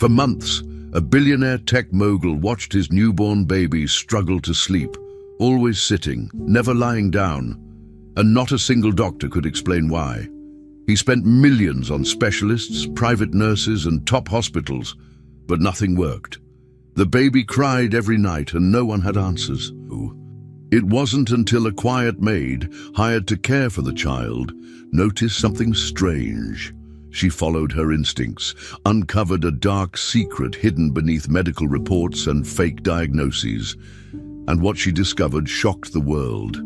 For months, a billionaire tech mogul watched his newborn baby struggle to sleep, always sitting, never lying down, and not a single doctor could explain why. He spent millions on specialists, private nurses, and top hospitals, but nothing worked. The baby cried every night and no one had answers. It wasn't until a quiet maid, hired to care for the child, noticed something strange. She followed her instincts, uncovered a dark secret hidden beneath medical reports and fake diagnoses. And what she discovered shocked the world.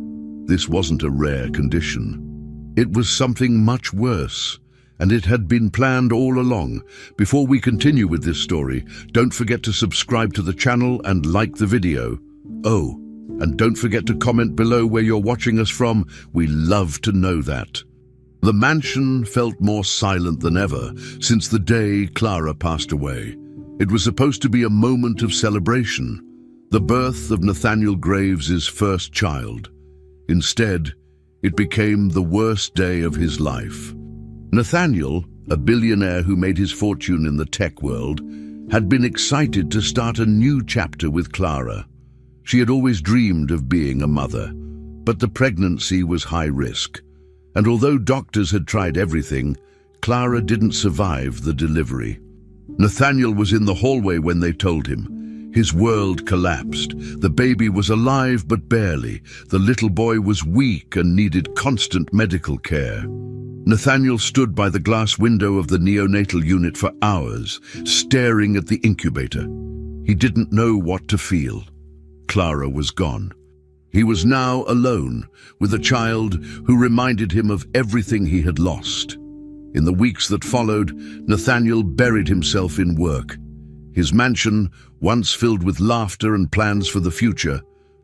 This wasn't a rare condition. It was something much worse, and it had been planned all along. Before we continue with this story, don't forget to subscribe to the channel and like the video. Oh, and don't forget to comment below where you're watching us from. We love to know that. The mansion felt more silent than ever since the day Clara passed away. It was supposed to be a moment of celebration, the birth of Nathaniel Graves' first child. Instead, it became the worst day of his life. Nathaniel, a billionaire who made his fortune in the tech world, had been excited to start a new chapter with Clara. She had always dreamed of being a mother, but the pregnancy was high risk. And although doctors had tried everything, Clara didn't survive the delivery. Nathaniel was in the hallway when they told him. His world collapsed. The baby was alive but barely. The little boy was weak and needed constant medical care. Nathaniel stood by the glass window of the neonatal unit for hours, staring at the incubator. He didn't know what to feel. Clara was gone. He was now alone, with a child who reminded him of everything he had lost. In the weeks that followed, Nathaniel buried himself in work. His mansion, once filled with laughter and plans for the future,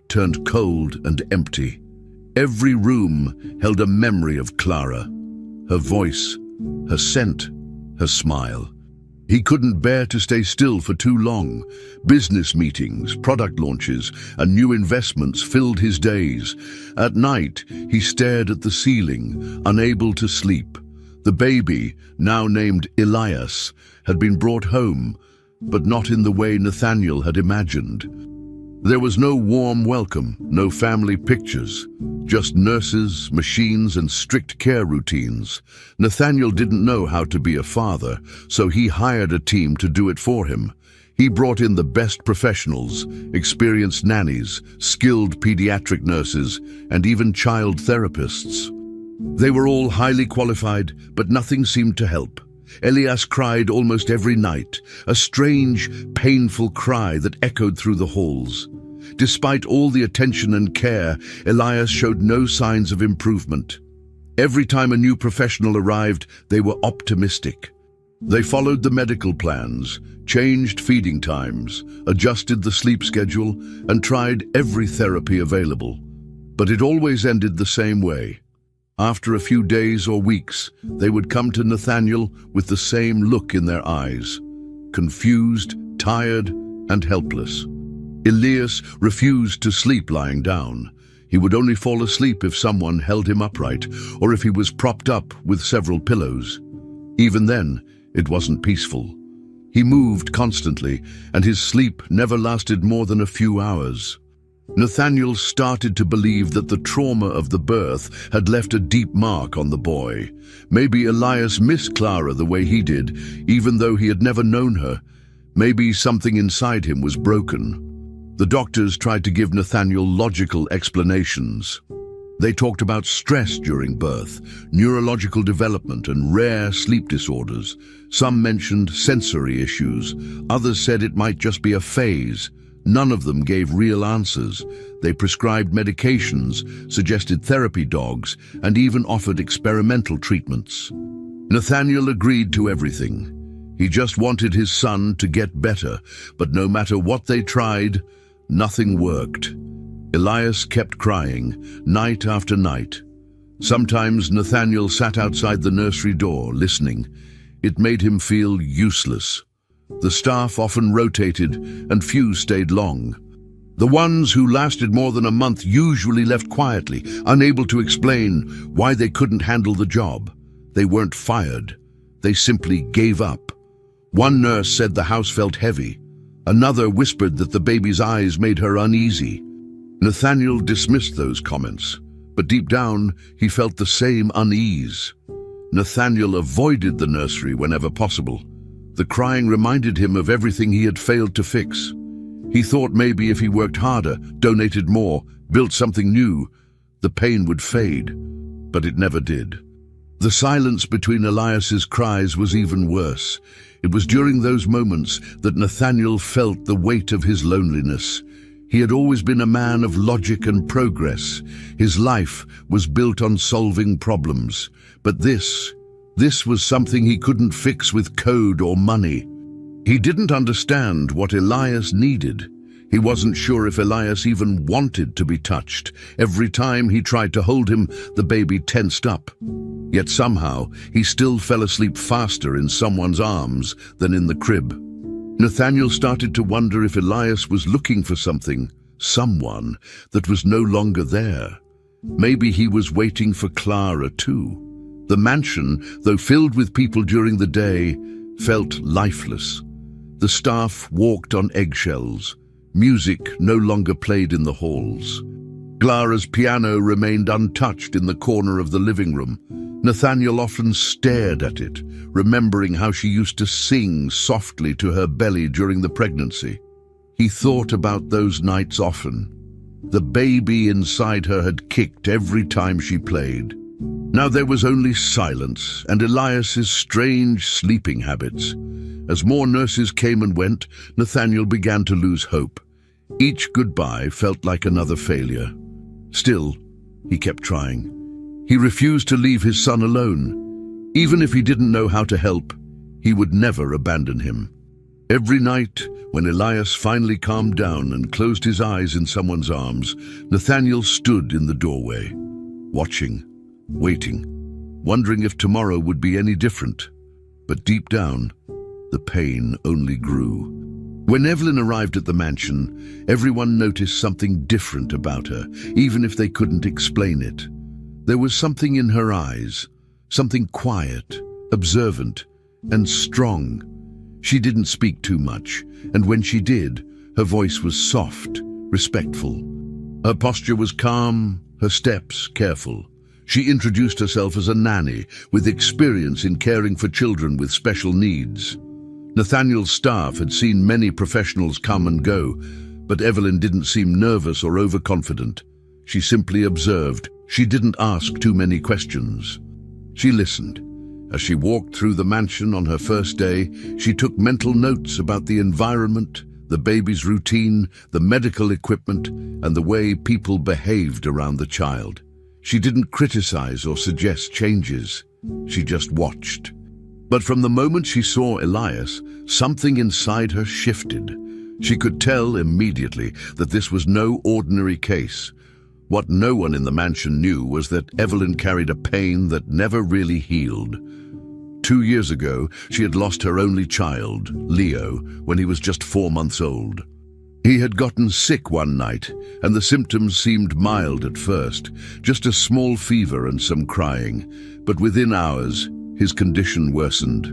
turned cold and empty. Every room held a memory of Clara, her voice, her scent, her smile. He couldn't bear to stay still for too long. Business meetings, product launches, and new investments filled his days. At night, he stared at the ceiling, unable to sleep. The baby, now named Elias, had been brought home, but not in the way Nathaniel had imagined. There was no warm welcome, no family pictures, just nurses, machines, and strict care routines. Nathaniel didn't know how to be a father, so he hired a team to do it for him. He brought in the best professionals, experienced nannies, skilled pediatric nurses, and even child therapists. They were all highly qualified, but nothing seemed to help. Elias cried almost every night, a strange, painful cry that echoed through the halls. Despite all the attention and care, Elias showed no signs of improvement. Every time a new professional arrived, they were optimistic. They followed the medical plans, changed feeding times, adjusted the sleep schedule, and tried every therapy available. But it always ended the same way. After a few days or weeks, they would come to Nathaniel with the same look in their eyes, confused, tired, and helpless. Elias refused to sleep lying down. He would only fall asleep if someone held him upright, or if he was propped up with several pillows. Even then, it wasn't peaceful. He moved constantly, and his sleep never lasted more than a few hours. Nathaniel started to believe that the trauma of the birth had left a deep mark on the boy. Maybe Elias missed Clara the way he did, even though he had never known her. Maybe something inside him was broken. The doctors tried to give Nathaniel logical explanations. They talked about stress during birth, neurological development, and rare sleep disorders. Some mentioned sensory issues. Others said it might just be a phase. None of them gave real answers. They prescribed medications, suggested therapy dogs, and even offered experimental treatments. Nathaniel agreed to everything. He just wanted his son to get better, but no matter what they tried, nothing worked. Elias kept crying, night after night. Sometimes Nathaniel sat outside the nursery door, listening. It made him feel useless. The staff often rotated, and few stayed long. The ones who lasted more than a month usually left quietly, unable to explain why they couldn't handle the job. They weren't fired. They simply gave up. One nurse said the house felt heavy. Another whispered that the baby's eyes made her uneasy. Nathaniel dismissed those comments, but deep down he felt the same unease. Nathaniel avoided the nursery whenever possible. The crying reminded him of everything he had failed to fix. He thought maybe if he worked harder, donated more, built something new, the pain would fade, but it never did. The silence between Elias's cries was even worse. It was during those moments that Nathaniel felt the weight of his loneliness. He had always been a man of logic and progress. His life was built on solving problems. But this was something he couldn't fix with code or money. He didn't understand what Elias needed. He wasn't sure if Elias even wanted to be touched. Every time he tried to hold him, the baby tensed up. Yet somehow, he still fell asleep faster in someone's arms than in the crib. Nathaniel started to wonder if Elias was looking for someone that was no longer there. Maybe he was waiting for Clara too. The mansion, though filled with people during the day, felt lifeless. The staff walked on eggshells. Music no longer played in the halls. Clara's piano remained untouched in the corner of the living room. Nathaniel often stared at it, remembering how she used to sing softly to her belly during the pregnancy. He thought about those nights often. The baby inside her had kicked every time she played. Now there was only silence and Elias's strange sleeping habits. As more nurses came and went, Nathaniel began to lose hope. Each goodbye felt like another failure. Still, he kept trying. He refused to leave his son alone. Even if he didn't know how to help, he would never abandon him. Every night, when Elias finally calmed down and closed his eyes in someone's arms, Nathaniel stood in the doorway, watching, waiting, wondering if tomorrow would be any different. But deep down, the pain only grew. When Evelyn arrived at the mansion, everyone noticed something different about her, even if they couldn't explain it. There was something in her eyes, something quiet, observant, and strong. She didn't speak too much, and when she did, her voice was soft, respectful. Her posture was calm, her steps careful. She introduced herself as a nanny with experience in caring for children with special needs. Nathaniel's staff had seen many professionals come and go, but Evelyn didn't seem nervous or overconfident. She simply observed. She didn't ask too many questions. She listened. As she walked through the mansion on her first day, she took mental notes about the environment, the baby's routine, the medical equipment, and the way people behaved around the child. She didn't criticize or suggest changes. She just watched. But from the moment she saw Elias, something inside her shifted. She could tell immediately that this was no ordinary case. What no one in the mansion knew was that Evelyn carried a pain that never really healed. 2 years ago, she had lost her only child, Leo, when he was just 4 months old. He had gotten sick one night, and the symptoms seemed mild at first, just a small fever and some crying. But within hours, his condition worsened.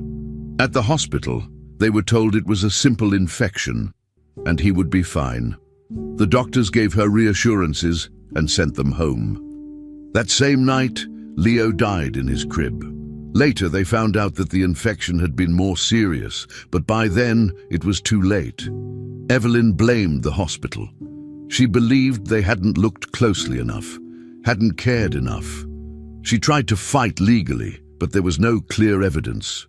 At the hospital, they were told it was a simple infection, and he would be fine. The doctors gave her reassurances and sent them home. That same night, Leo died in his crib. Later, they found out that the infection had been more serious, but by then, it was too late. Evelyn blamed the hospital. She believed they hadn't looked closely enough, hadn't cared enough. She tried to fight legally, but there was no clear evidence.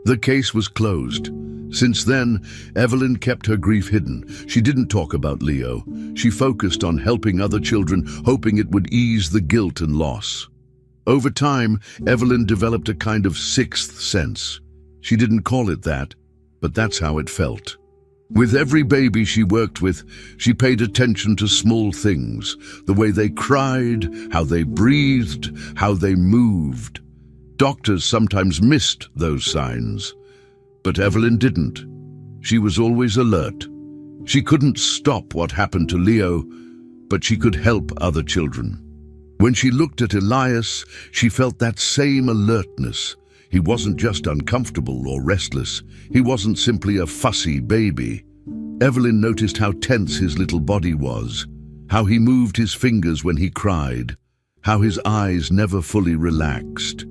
The case was closed. Since then, Evelyn kept her grief hidden. She didn't talk about Leo. She focused on helping other children, hoping it would ease the guilt and loss. Over time, Evelyn developed a kind of sixth sense. She didn't call it that, but that's how it felt. With every baby she worked with, she paid attention to small things, the way they cried, how they breathed, how they moved. Doctors sometimes missed those signs, but Evelyn didn't. She was always alert. She couldn't stop what happened to Leo, but she could help other children. When she looked at Elias, she felt that same alertness. He wasn't just uncomfortable or restless. He wasn't simply a fussy baby. Evelyn noticed how tense his little body was, how he moved his fingers when he cried, how his eyes never fully relaxed.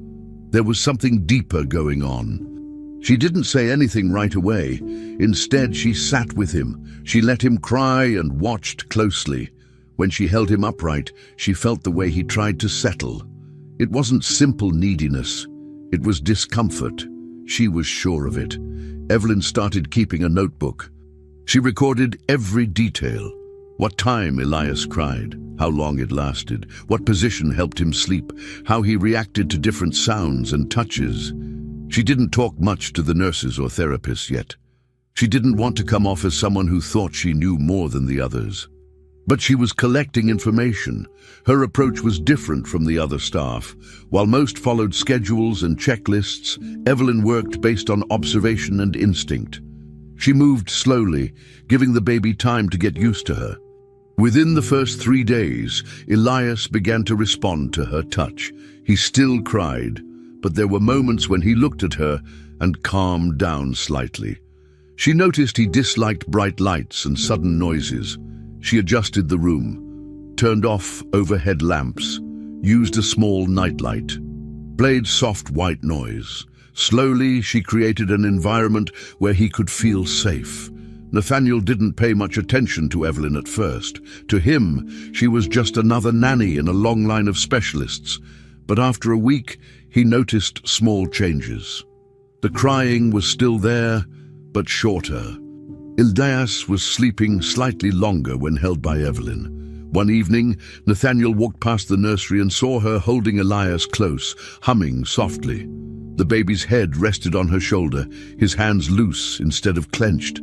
There was something deeper going on. She didn't say anything right away. Instead, she sat with him. She let him cry and watched closely. When she held him upright, she felt the way he tried to settle. It wasn't simple neediness. It was discomfort. She was sure of it. Evelyn started keeping a notebook. She recorded every detail. What time Elias cried, how long it lasted, what position helped him sleep, how he reacted to different sounds and touches. She didn't talk much to the nurses or therapists yet. She didn't want to come off as someone who thought she knew more than the others. But she was collecting information. Her approach was different from the other staff. While most followed schedules and checklists, Evelyn worked based on observation and instinct. She moved slowly, giving the baby time to get used to her. Within the first 3 days, Elias began to respond to her touch. He still cried, but there were moments when he looked at her and calmed down slightly. She noticed he disliked bright lights and sudden noises. She adjusted the room, turned off overhead lamps, used a small nightlight, played soft white noise. Slowly, she created an environment where he could feel safe. Nathaniel didn't pay much attention to Evelyn at first. To him, she was just another nanny in a long line of specialists. But after a week, he noticed small changes. The crying was still there, but shorter. Elias was sleeping slightly longer when held by Evelyn. One evening, Nathaniel walked past the nursery and saw her holding Elias close, humming softly. The baby's head rested on her shoulder, his hands loose instead of clenched.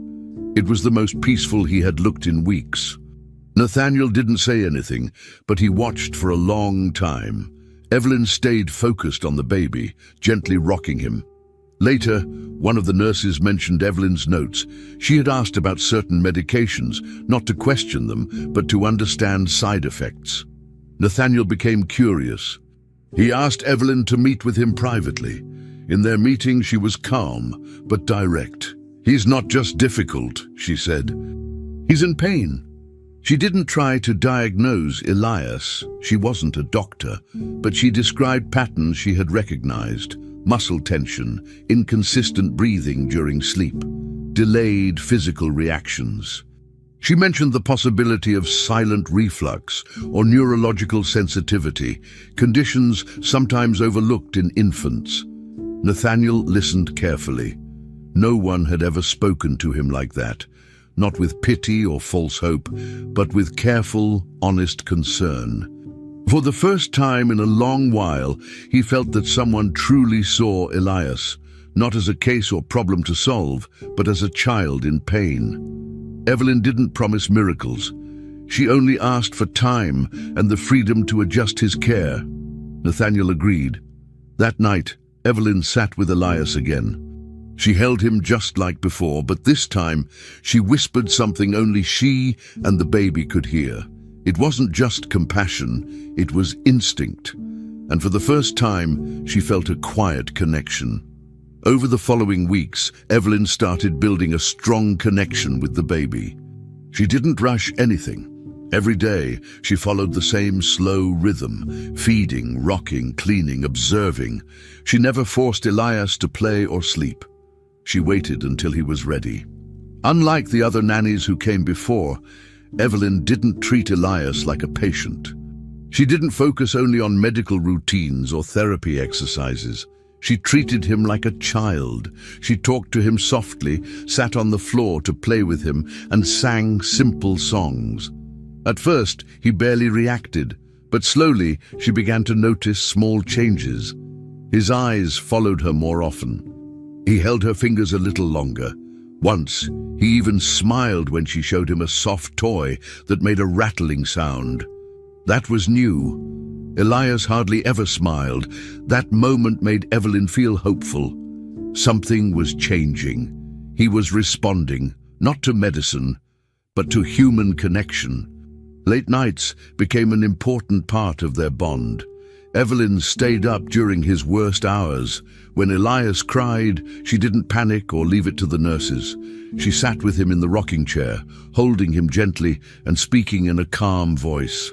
It was the most peaceful he had looked in weeks. Nathaniel didn't say anything, but he watched for a long time. Evelyn stayed focused on the baby, gently rocking him. Later, one of the nurses mentioned Evelyn's notes. She had asked about certain medications, not to question them, but to understand side effects. Nathaniel became curious. He asked Evelyn to meet with him privately. In their meeting, she was calm, but direct. "He's not just difficult," she said. "He's in pain." She didn't try to diagnose Elias. She wasn't a doctor, but she described patterns she had recognized: muscle tension, inconsistent breathing during sleep, delayed physical reactions. She mentioned the possibility of silent reflux or neurological sensitivity, conditions sometimes overlooked in infants. Nathaniel listened carefully. No one had ever spoken to him like that, not with pity or false hope, but with careful, honest concern. For the first time in a long while, he felt that someone truly saw Elias, not as a case or problem to solve, but as a child in pain. Evelyn didn't promise miracles. She only asked for time and the freedom to adjust his care. Nathaniel agreed. That night, Evelyn sat with Elias again. She held him just like before, but this time she whispered something only she and the baby could hear. It wasn't just compassion, it was instinct. And for the first time, she felt a quiet connection. Over the following weeks, Evelyn started building a strong connection with the baby. She didn't rush anything. Every day, she followed the same slow rhythm, feeding, rocking, cleaning, observing. She never forced Elias to play or sleep. She waited until he was ready. Unlike the other nannies who came before, Evelyn didn't treat Elias like a patient. She didn't focus only on medical routines or therapy exercises. She treated him like a child. She talked to him softly, sat on the floor to play with him, and sang simple songs. At first, he barely reacted, but slowly she began to notice small changes. His eyes followed her more often. He held her fingers a little longer. Once, he even smiled when she showed him a soft toy that made a rattling sound. That was new. Elias hardly ever smiled. That moment made Evelyn feel hopeful. Something was changing. He was responding, not to medicine, but to human connection. Late nights became an important part of their bond. Evelyn stayed up during his worst hours. When Elias cried, she didn't panic or leave it to the nurses. She sat with him in the rocking chair, holding him gently and speaking in a calm voice.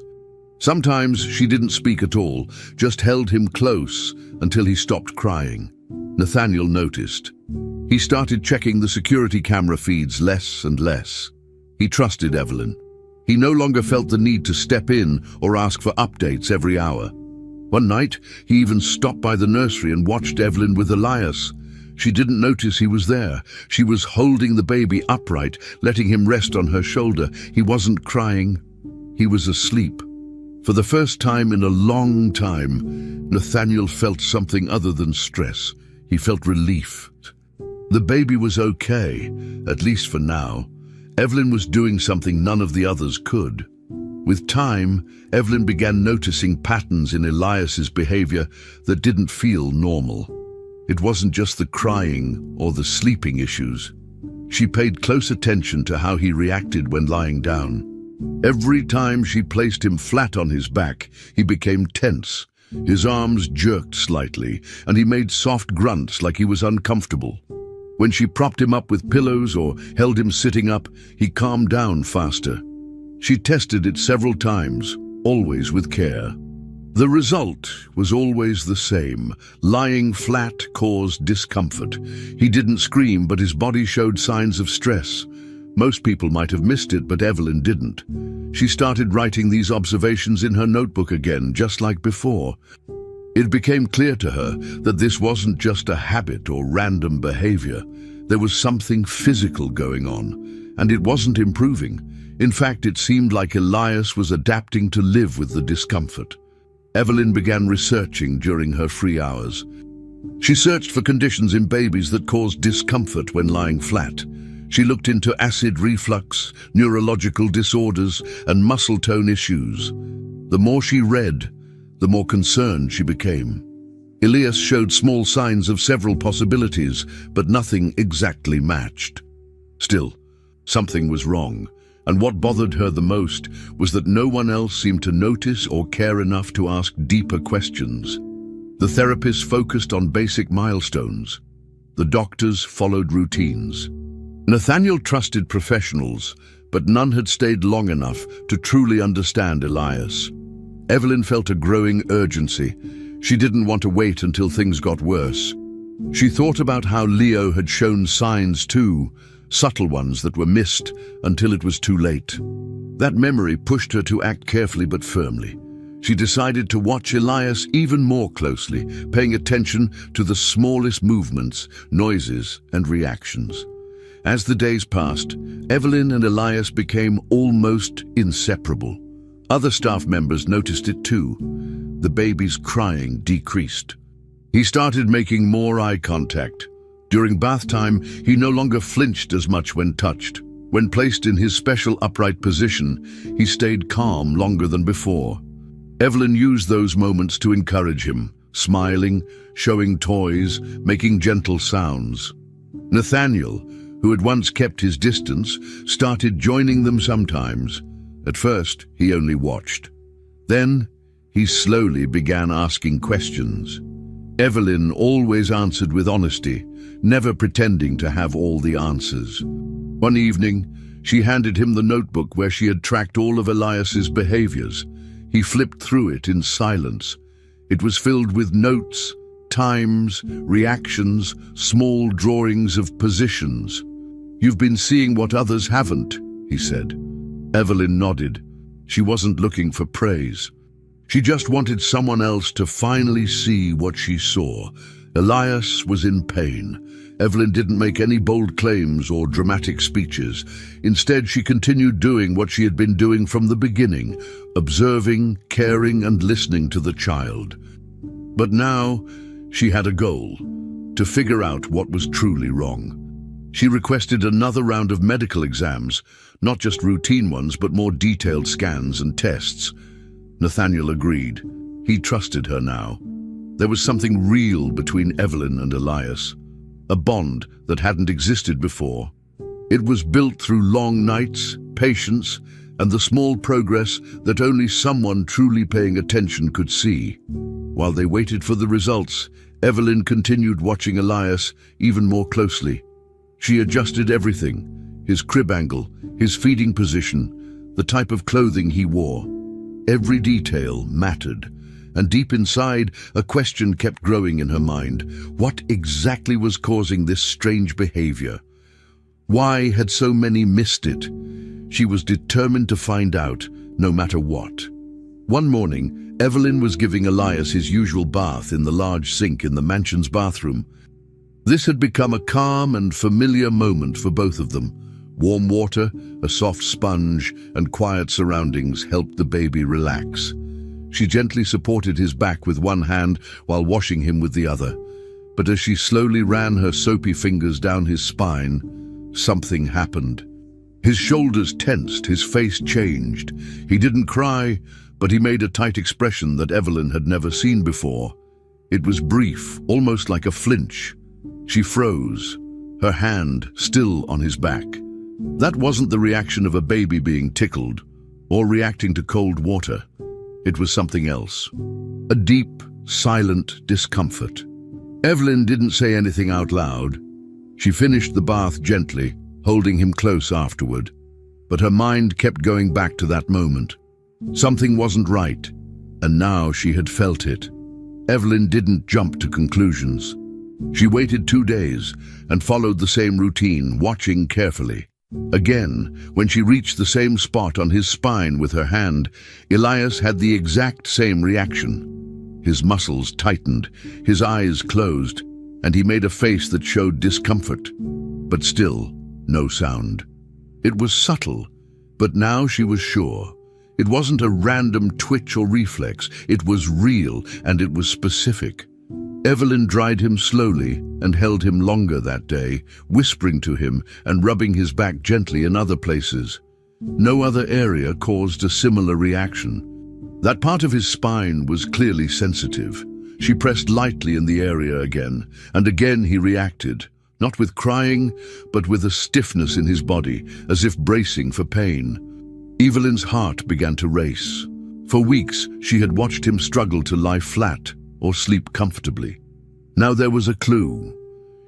Sometimes she didn't speak at all, just held him close until he stopped crying. Nathaniel noticed. He started checking the security camera feeds less and less. He trusted Evelyn. He no longer felt the need to step in or ask for updates every hour. One night, he even stopped by the nursery and watched Evelyn with Elias. She didn't notice he was there. She was holding the baby upright, letting him rest on her shoulder. He wasn't crying. He was asleep. For the first time in a long time, Nathaniel felt something other than stress. He felt relief. The baby was okay, at least for now. Evelyn was doing something none of the others could. With time, Evelyn began noticing patterns in Elias's behavior that didn't feel normal. It wasn't just the crying or the sleeping issues. She paid close attention to how he reacted when lying down. Every time she placed him flat on his back, he became tense. His arms jerked slightly, and he made soft grunts like he was uncomfortable. When she propped him up with pillows or held him sitting up, he calmed down faster. She tested it several times, always with care. The result was always the same. Lying flat caused discomfort. He didn't scream, but his body showed signs of stress. Most people might have missed it, but Evelyn didn't. She started writing these observations in her notebook again, just like before. It became clear to her that this wasn't just a habit or random behavior. There was something physical going on, and it wasn't improving. In fact, it seemed like Elias was adapting to live with the discomfort. Evelyn began researching during her free hours. She searched for conditions in babies that caused discomfort when lying flat. She looked into acid reflux, neurological disorders, and muscle tone issues. The more she read, the more concerned she became. Elias showed small signs of several possibilities, but nothing exactly matched. Still, something was wrong, and what bothered her the most was that no one else seemed to notice or care enough to ask deeper questions. The therapist focused on basic milestones. The doctors followed routines. Nathaniel trusted professionals, but none had stayed long enough to truly understand Elias. Evelyn felt a growing urgency. She didn't want to wait until things got worse. She thought about how Leo had shown signs too, subtle ones that were missed until it was too late. That memory pushed her to act carefully but firmly. She decided to watch Elias even more closely, paying attention to the smallest movements, noises, and reactions. As the days passed, Evelyn and Elias became almost inseparable. Other staff members noticed it too. The baby's crying decreased. He started making more eye contact. During bath time, he no longer flinched as much when touched. When placed in his special upright position, he stayed calm longer than before. Evelyn used those moments to encourage him, smiling, showing toys, making gentle sounds. Nathaniel, who had once kept his distance, started joining them sometimes. At first, he only watched. Then, he slowly began asking questions. Evelyn always answered with honesty, never pretending to have all the answers. One evening, she handed him the notebook where she had tracked all of Elias's behaviors. He flipped through it in silence. It was filled with notes, times, reactions, small drawings of positions. "You've been seeing what others haven't," he said. Evelyn nodded. She wasn't looking for praise. She just wanted someone else to finally see what she saw. Elias was in pain. Evelyn didn't make any bold claims or dramatic speeches. Instead, she continued doing what she had been doing from the beginning, observing, caring, and listening to the child. But now, she had a goal: to figure out what was truly wrong. She requested another round of medical exams, not just routine ones, but more detailed scans and tests. Nathaniel agreed. He trusted her now. There was something real between Evelyn and Elias, a bond that hadn't existed before. It was built through long nights, patience, and the small progress that only someone truly paying attention could see. While they waited for the results, Evelyn continued watching Elias even more closely. She adjusted everything: his crib angle, his feeding position, the type of clothing he wore. Every detail mattered, and deep inside, a question kept growing in her mind. What exactly was causing this strange behavior? Why had so many missed it? She was determined to find out, no matter what. One morning, Evelyn was giving Elias his usual bath in the large sink in the mansion's bathroom. This had become a calm and familiar moment for both of them. Warm water, a soft sponge, and quiet surroundings helped the baby relax. She gently supported his back with one hand while washing him with the other. But as she slowly ran her soapy fingers down his spine, something happened. His shoulders tensed, his face changed. He didn't cry, but he made a tight expression that Evelyn had never seen before. It was brief, almost like a flinch. She froze, her hand still on his back. That wasn't the reaction of a baby being tickled or reacting to cold water. It was something else. A deep, silent discomfort. Evelyn didn't say anything out loud. She finished the bath gently, holding him close afterward. But her mind kept going back to that moment. Something wasn't right, and now she had felt it. Evelyn didn't jump to conclusions. She waited 2 days and followed the same routine, watching carefully. Again, when she reached the same spot on his spine with her hand, Elias had the exact same reaction. His muscles tightened, his eyes closed, and he made a face that showed discomfort. But still, no sound. It was subtle, but now she was sure. It wasn't a random twitch or reflex. It was real, and it was specific. Evelyn dried him slowly and held him longer that day, whispering to him and rubbing his back gently in other places. No other area caused a similar reaction. That part of his spine was clearly sensitive. She pressed lightly in the area again, and again he reacted, not with crying, but with a stiffness in his body, as if bracing for pain. Evelyn's heart began to race. For weeks, she had watched him struggle to lie flat or sleep comfortably. Now there was a clue.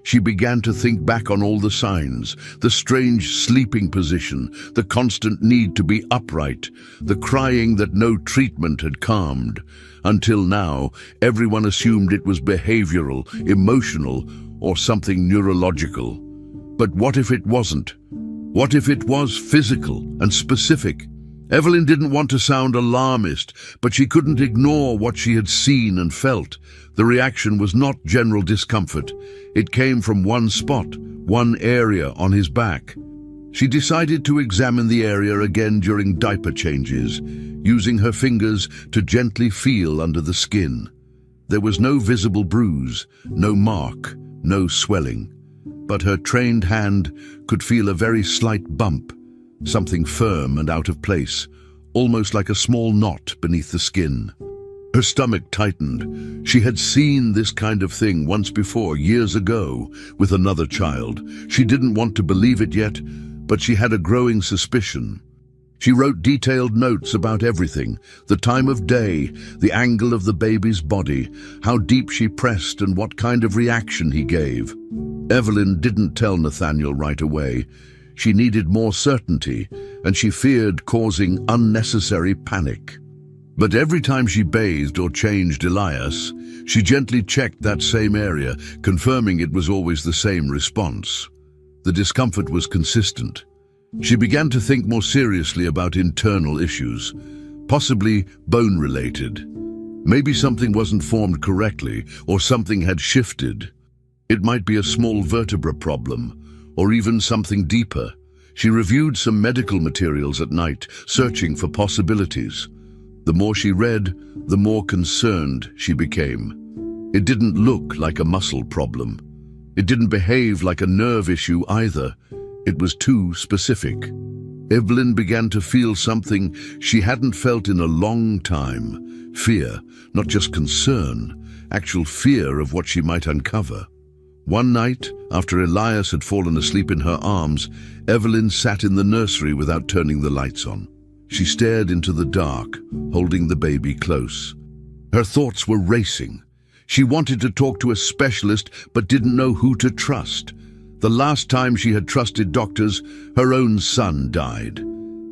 She began to think back on all the signs: the strange sleeping position, the constant need to be upright, the crying that no treatment had calmed. Until now, everyone assumed it was behavioral, emotional, or something neurological. But what if it wasn't? What if it was physical and specific? Evelyn didn't want to sound alarmist, but she couldn't ignore what she had seen and felt. The reaction was not general discomfort. It came from one spot, one area on his back. She decided to examine the area again during diaper changes, using her fingers to gently feel under the skin. There was no visible bruise, no mark, no swelling. But her trained hand could feel a very slight bump, something firm and out of place, almost like a small knot beneath the skin. Her stomach tightened. She had seen this kind of thing once before, years ago, with another child. She didn't want to believe it yet, but she had a growing suspicion. She wrote detailed notes about everything: the time of day, the angle of the baby's body, how deep she pressed, and what kind of reaction he gave. Evelyn didn't tell Nathaniel right away. She needed more certainty, and she feared causing unnecessary panic. But every time she bathed or changed Elias, she gently checked that same area, confirming it was always the same response. The discomfort was consistent. She began to think more seriously about internal issues, possibly bone-related. Maybe something wasn't formed correctly, or something had shifted. It might be a small vertebra problem, or even something deeper. She reviewed some medical materials at night, searching for possibilities. The more she read, the more concerned she became. It didn't look like a muscle problem. It didn't behave like a nerve issue either. It was too specific. Evelyn began to feel something she hadn't felt in a long time. Fear, not just concern, actual fear of what she might uncover. One night, after Elias had fallen asleep in her arms, Evelyn sat in the nursery without turning the lights on. She stared into the dark, holding the baby close. Her thoughts were racing. She wanted to talk to a specialist but didn't know who to trust. The last time she had trusted doctors, her own son died.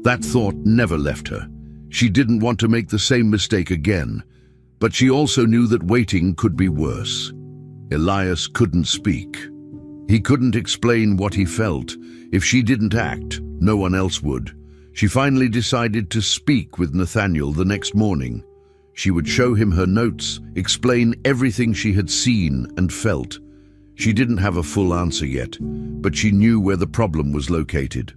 That thought never left her. She didn't want to make the same mistake again, but she also knew that waiting could be worse. Elias couldn't speak. He couldn't explain what he felt. If she didn't act, no one else would. She finally decided to speak with Nathaniel the next morning. She would show him her notes, explain everything she had seen and felt. She didn't have a full answer yet, but she knew where the problem was located.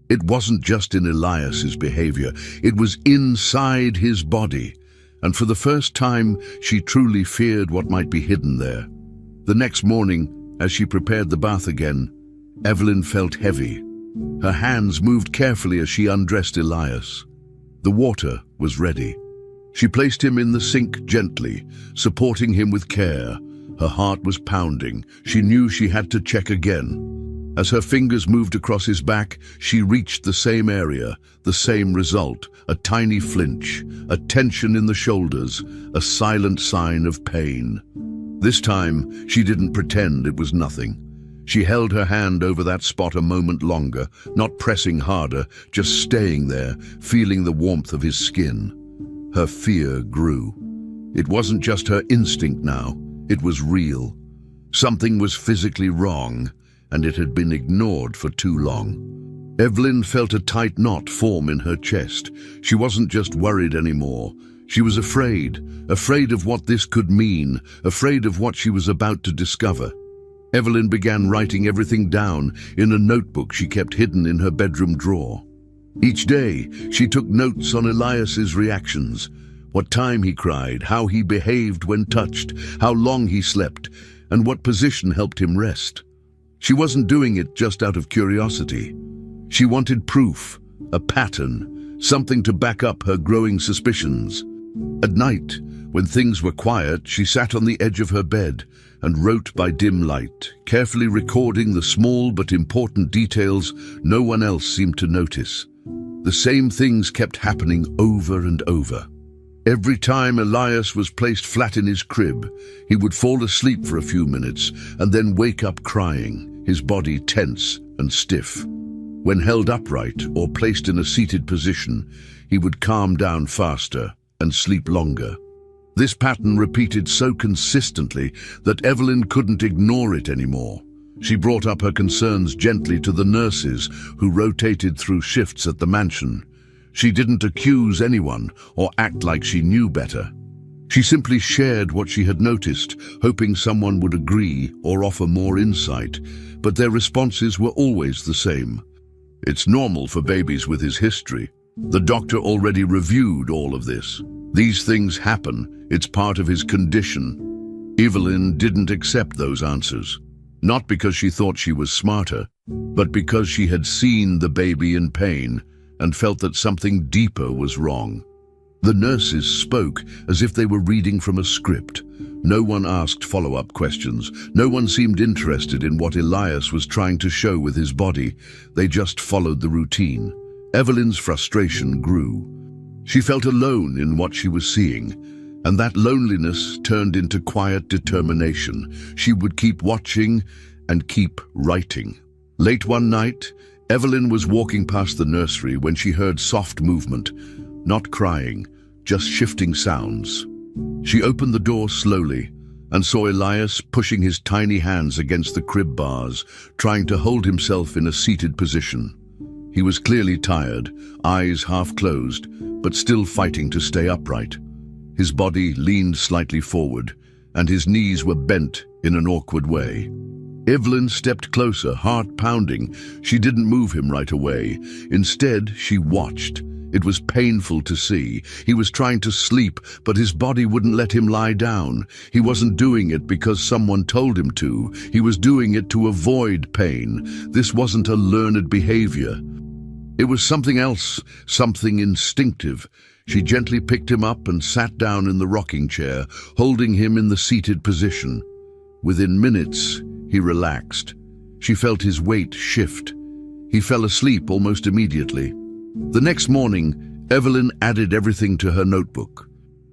It wasn't just in Elias's behavior, it was inside his body. And for the first time, she truly feared what might be hidden there. The next morning, as she prepared the bath again, Evelyn felt heavy. Her hands moved carefully as she undressed Elias. The water was ready. She placed him in the sink gently, supporting him with care. Her heart was pounding. She knew she had to check again. As her fingers moved across his back, she reached the same area, the same result, a tiny flinch, a tension in the shoulders, a silent sign of pain. This time, she didn't pretend it was nothing. She held her hand over that spot a moment longer, not pressing harder, just staying there, feeling the warmth of his skin. Her fear grew. It wasn't just her instinct now, it was real. Something was physically wrong, and it had been ignored for too long. Evelyn felt a tight knot form in her chest. She wasn't just worried anymore. She was afraid of what this could mean, afraid of what she was about to discover. Evelyn began writing everything down in a notebook she kept hidden in her bedroom drawer. Each day, she took notes on Elias's reactions, what time he cried, how he behaved when touched, how long he slept, and what position helped him rest. She wasn't doing it just out of curiosity. She wanted proof, a pattern, something to back up her growing suspicions. At night, when things were quiet, she sat on the edge of her bed and wrote by dim light, carefully recording the small but important details no one else seemed to notice. The same things kept happening over and over. Every time Elias was placed flat in his crib, he would fall asleep for a few minutes and then wake up crying, his body tense and stiff. When held upright or placed in a seated position, he would calm down faster and sleep longer. This pattern repeated so consistently that Evelyn couldn't ignore it anymore. She brought up her concerns gently to the nurses who rotated through shifts at the mansion. She didn't accuse anyone or act like she knew better. She simply shared what she had noticed, hoping someone would agree or offer more insight, but their responses were always the same. It's normal for babies with his history. The doctor already reviewed all of this. These things happen. It's part of his condition. Evelyn didn't accept those answers. Not because she thought she was smarter, but because she had seen the baby in pain and felt that something deeper was wrong. The nurses spoke as if they were reading from a script. No one asked follow-up questions. No one seemed interested in what Elias was trying to show with his body. They just followed the routine. Evelyn's frustration grew. She felt alone in what she was seeing, and that loneliness turned into quiet determination. She would keep watching and keep writing. Late one night, Evelyn was walking past the nursery when she heard soft movement, not crying, just shifting sounds. She opened the door slowly and saw Elias pushing his tiny hands against the crib bars, trying to hold himself in a seated position. He was clearly tired, eyes half closed, but still fighting to stay upright. His body leaned slightly forward, and his knees were bent in an awkward way. Evelyn stepped closer, heart pounding. She didn't move him right away. Instead, she watched. It was painful to see. He was trying to sleep, but his body wouldn't let him lie down. He wasn't doing it because someone told him to. He was doing it to avoid pain. This wasn't a learned behavior. It was something else, something instinctive. She gently picked him up and sat down in the rocking chair, holding him in the seated position. Within minutes, he relaxed. She felt his weight shift. He fell asleep almost immediately. The next morning, Evelyn added everything to her notebook.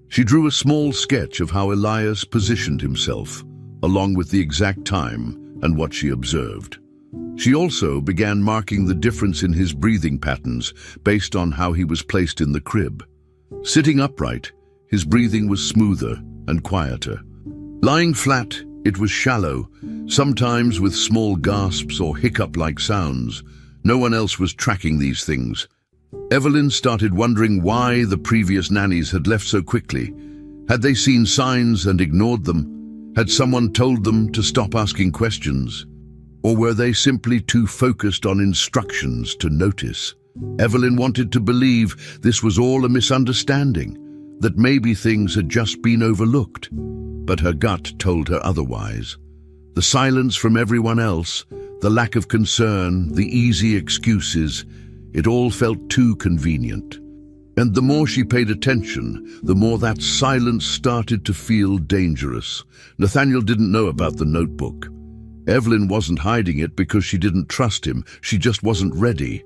She drew a small sketch of how Elias positioned himself, along with the exact time and what she observed. She also began marking the difference in his breathing patterns based on how he was placed in the crib. Sitting upright, his breathing was smoother and quieter. Lying flat, it was shallow, sometimes with small gasps or hiccup-like sounds. No one else was tracking these things. Evelyn started wondering why the previous nannies had left so quickly. Had they seen signs and ignored them? Had someone told them to stop asking questions? Or were they simply too focused on instructions to notice? Evelyn wanted to believe this was all a misunderstanding, that maybe things had just been overlooked. But her gut told her otherwise. The silence from everyone else, the lack of concern, the easy excuses, it all felt too convenient. And the more she paid attention, the more that silence started to feel dangerous. Nathaniel didn't know about the notebook. Evelyn wasn't hiding it because she didn't trust him, she just wasn't ready.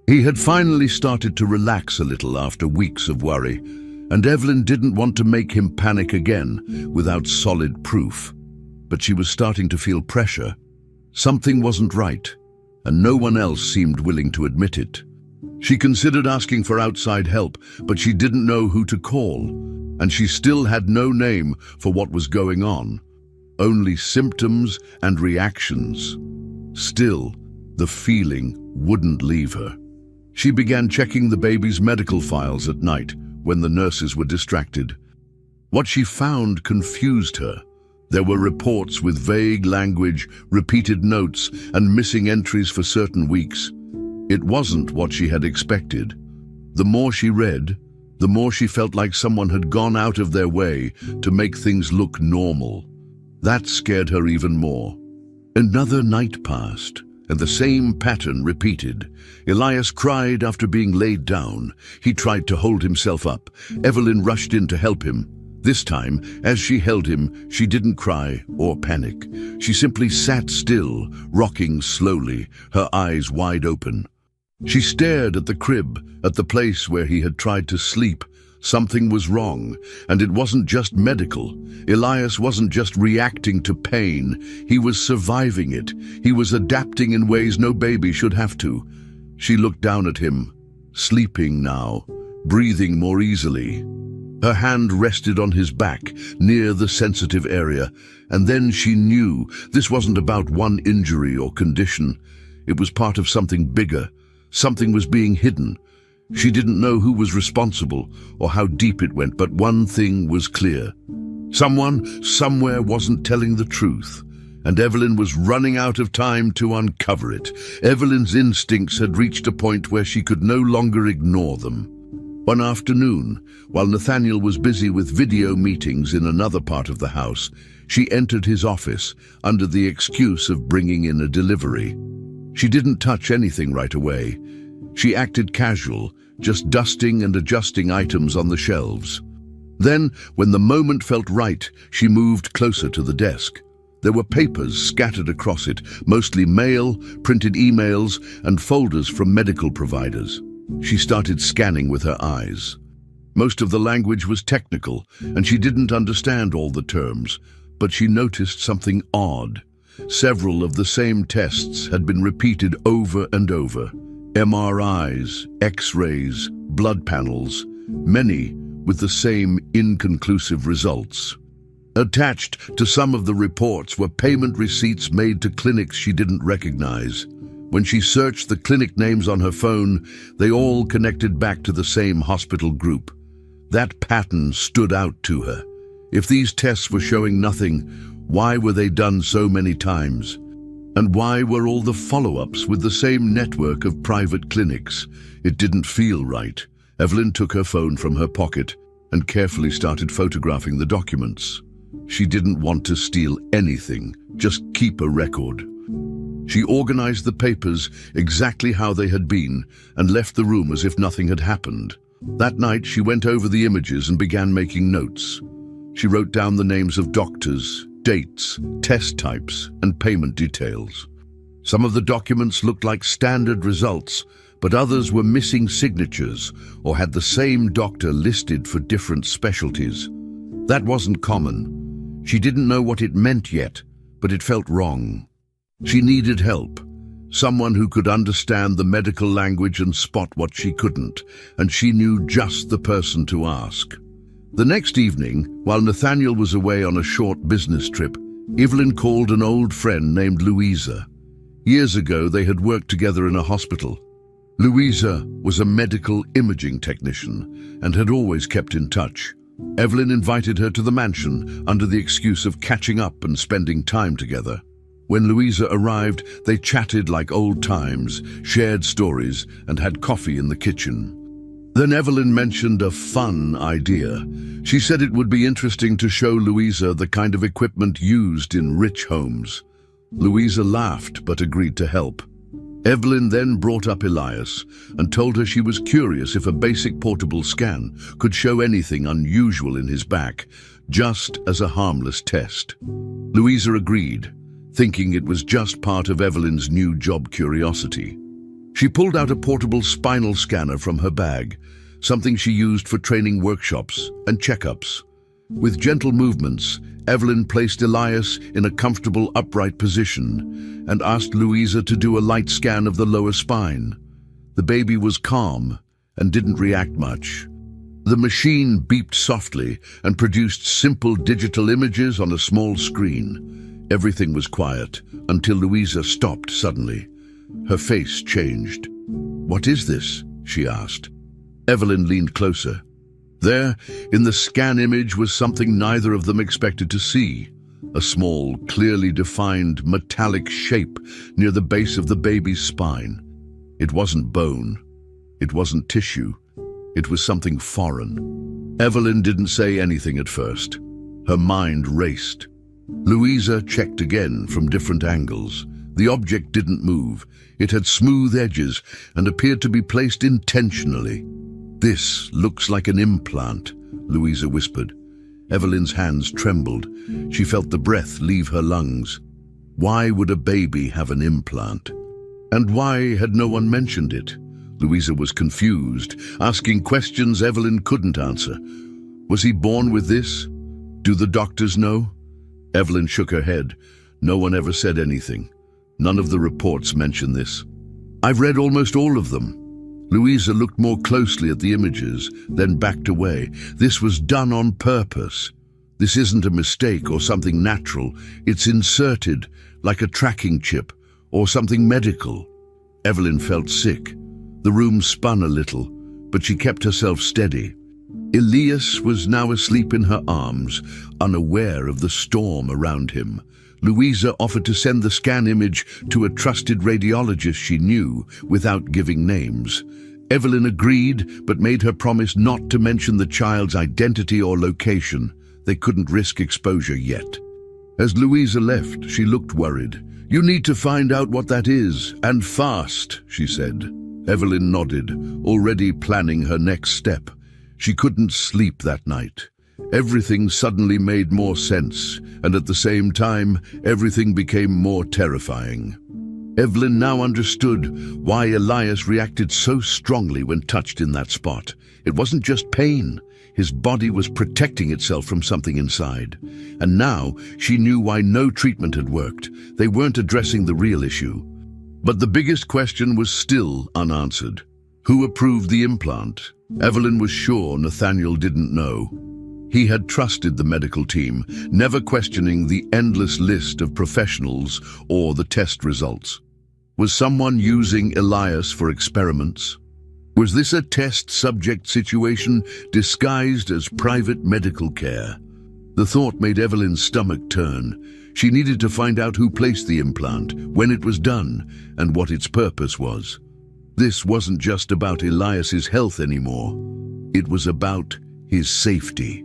He had finally started to relax a little after weeks of worry, and Evelyn didn't want to make him panic again without solid proof. But she was starting to feel pressure. Something wasn't right, and no one else seemed willing to admit it. She considered asking for outside help, but she didn't know who to call, and she still had no name for what was going on. Only symptoms and reactions. Still, the feeling wouldn't leave her. She began checking the baby's medical files at night when the nurses were distracted. What she found confused her. There were reports with vague language, repeated notes, and missing entries for certain weeks. It wasn't what she had expected. The more she read, the more she felt like someone had gone out of their way to make things look normal. That scared her even more. Another night passed, and the same pattern repeated. Elias cried after being laid down. He tried to hold himself up. Evelyn rushed in to help him. This time, as she held him, she didn't cry or panic. She simply sat still, rocking slowly, her eyes wide open. She stared at the crib, at the place where he had tried to sleep. Something was wrong, and it wasn't just medical. Elias wasn't just reacting to pain, he was surviving it. He was adapting in ways no baby should have to. She looked down at him, sleeping now, breathing more easily. Her hand rested on his back, near the sensitive area, and then she knew this wasn't about one injury or condition. It was part of something bigger. Something was being hidden. She didn't know who was responsible or how deep it went, but one thing was clear. Someone, somewhere wasn't telling the truth, and Evelyn was running out of time to uncover it. Evelyn's instincts had reached a point where she could no longer ignore them. One afternoon, while Nathaniel was busy with video meetings in another part of the house, she entered his office under the excuse of bringing in a delivery. She didn't touch anything right away. She acted casual, just dusting and adjusting items on the shelves. Then, when the moment felt right, she moved closer to the desk. There were papers scattered across it, mostly mail, printed emails, and folders from medical providers. She started scanning with her eyes. Most of the language was technical, and she didn't understand all the terms, but she noticed something odd. Several of the same tests had been repeated over and over. MRIs, X-rays, blood panels, many with the same inconclusive results. Attached to some of the reports were payment receipts made to clinics she didn't recognize. When she searched the clinic names on her phone, they all connected back to the same hospital group. That pattern stood out to her. If these tests were showing nothing, why were they done so many times? And why were all the follow-ups with the same network of private clinics? It didn't feel right. Evelyn took her phone from her pocket and carefully started photographing the documents. She didn't want to steal anything, just keep a record. She organized the papers exactly how they had been and left the room as if nothing had happened. That night, she went over the images and began making notes. She wrote down the names of doctors, dates, test types, and payment details. Some of the documents looked like standard results, but others were missing signatures or had the same doctor listed for different specialties. That wasn't common. She didn't know what it meant yet, but it felt wrong. She needed help, someone who could understand the medical language and spot what she couldn't, and she knew just the person to ask. The next evening, while Nathaniel was away on a short business trip, Evelyn called an old friend named Louisa. Years ago, they had worked together in a hospital. Louisa was a medical imaging technician and had always kept in touch. Evelyn invited her to the mansion under the excuse of catching up and spending time together. When Louisa arrived, they chatted like old times, shared stories, and had coffee in the kitchen. Then Evelyn mentioned a fun idea. She said it would be interesting to show Louisa the kind of equipment used in rich homes. Louisa laughed but agreed to help. Evelyn then brought up Elias and told her she was curious if a basic portable scan could show anything unusual in his back, just as a harmless test. Louisa agreed, thinking it was just part of Evelyn's new job curiosity. She pulled out a portable spinal scanner from her bag, something she used for training workshops and checkups. With gentle movements, Evelyn placed Elias in a comfortable upright position and asked Louisa to do a light scan of the lower spine. The baby was calm and didn't react much. The machine beeped softly and produced simple digital images on a small screen. Everything was quiet until Louisa stopped suddenly. Her face changed. "What is this?" she asked. Evelyn leaned closer. There, in the scan image, was something neither of them expected to see. A small, clearly defined metallic shape near the base of the baby's spine. It wasn't bone. It wasn't tissue. It was something foreign. Evelyn didn't say anything at first. Her mind raced. Louisa checked again from different angles. The object didn't move. It had smooth edges and appeared to be placed intentionally. "This looks like an implant," Louisa whispered. Evelyn's hands trembled. She felt the breath leave her lungs. Why would a baby have an implant? And why had no one mentioned it? Louisa was confused, asking questions Evelyn couldn't answer. Was he born with this? Do the doctors know? Evelyn shook her head. No one ever said anything. None of the reports mention this. "I've read almost all of them." Louisa looked more closely at the images, then backed away. This was done on purpose. This isn't a mistake or something natural. It's inserted, like a tracking chip, or something medical. Evelyn felt sick. The room spun a little, but she kept herself steady. Elias was now asleep in her arms, unaware of the storm around him. Louisa offered to send the scan image to a trusted radiologist she knew, without giving names. Evelyn agreed, but made her promise not to mention the child's identity or location. They couldn't risk exposure yet. As Louisa left, she looked worried. "You need to find out what that is, and fast," she said. Evelyn nodded, already planning her next step. She couldn't sleep that night. Everything suddenly made more sense, and at the same time, everything became more terrifying. Evelyn now understood why Elias reacted so strongly when touched in that spot. It wasn't just pain. His body was protecting itself from something inside. And now she knew why no treatment had worked. They weren't addressing the real issue. But the biggest question was still unanswered. Who approved the implant? Evelyn was sure Nathaniel didn't know. He had trusted the medical team, never questioning the endless list of professionals or the test results. Was someone using Elias for experiments? Was this a test subject situation disguised as private medical care? The thought made Evelyn's stomach turn. She needed to find out who placed the implant, when it was done, and what its purpose was. This wasn't just about Elias's health anymore. It was about his safety.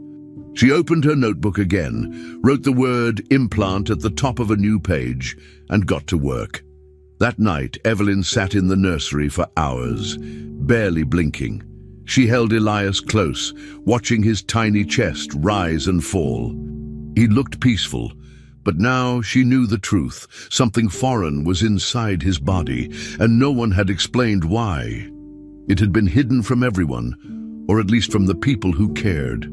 She opened her notebook again, wrote the word implant at the top of a new page, and got to work. That night, Evelyn sat in the nursery for hours, barely blinking. She held Elias close, watching his tiny chest rise and fall. He looked peaceful, But now she knew the truth. Something foreign was inside his body, and no one had explained why. It had been hidden from everyone, or at least from the people who cared.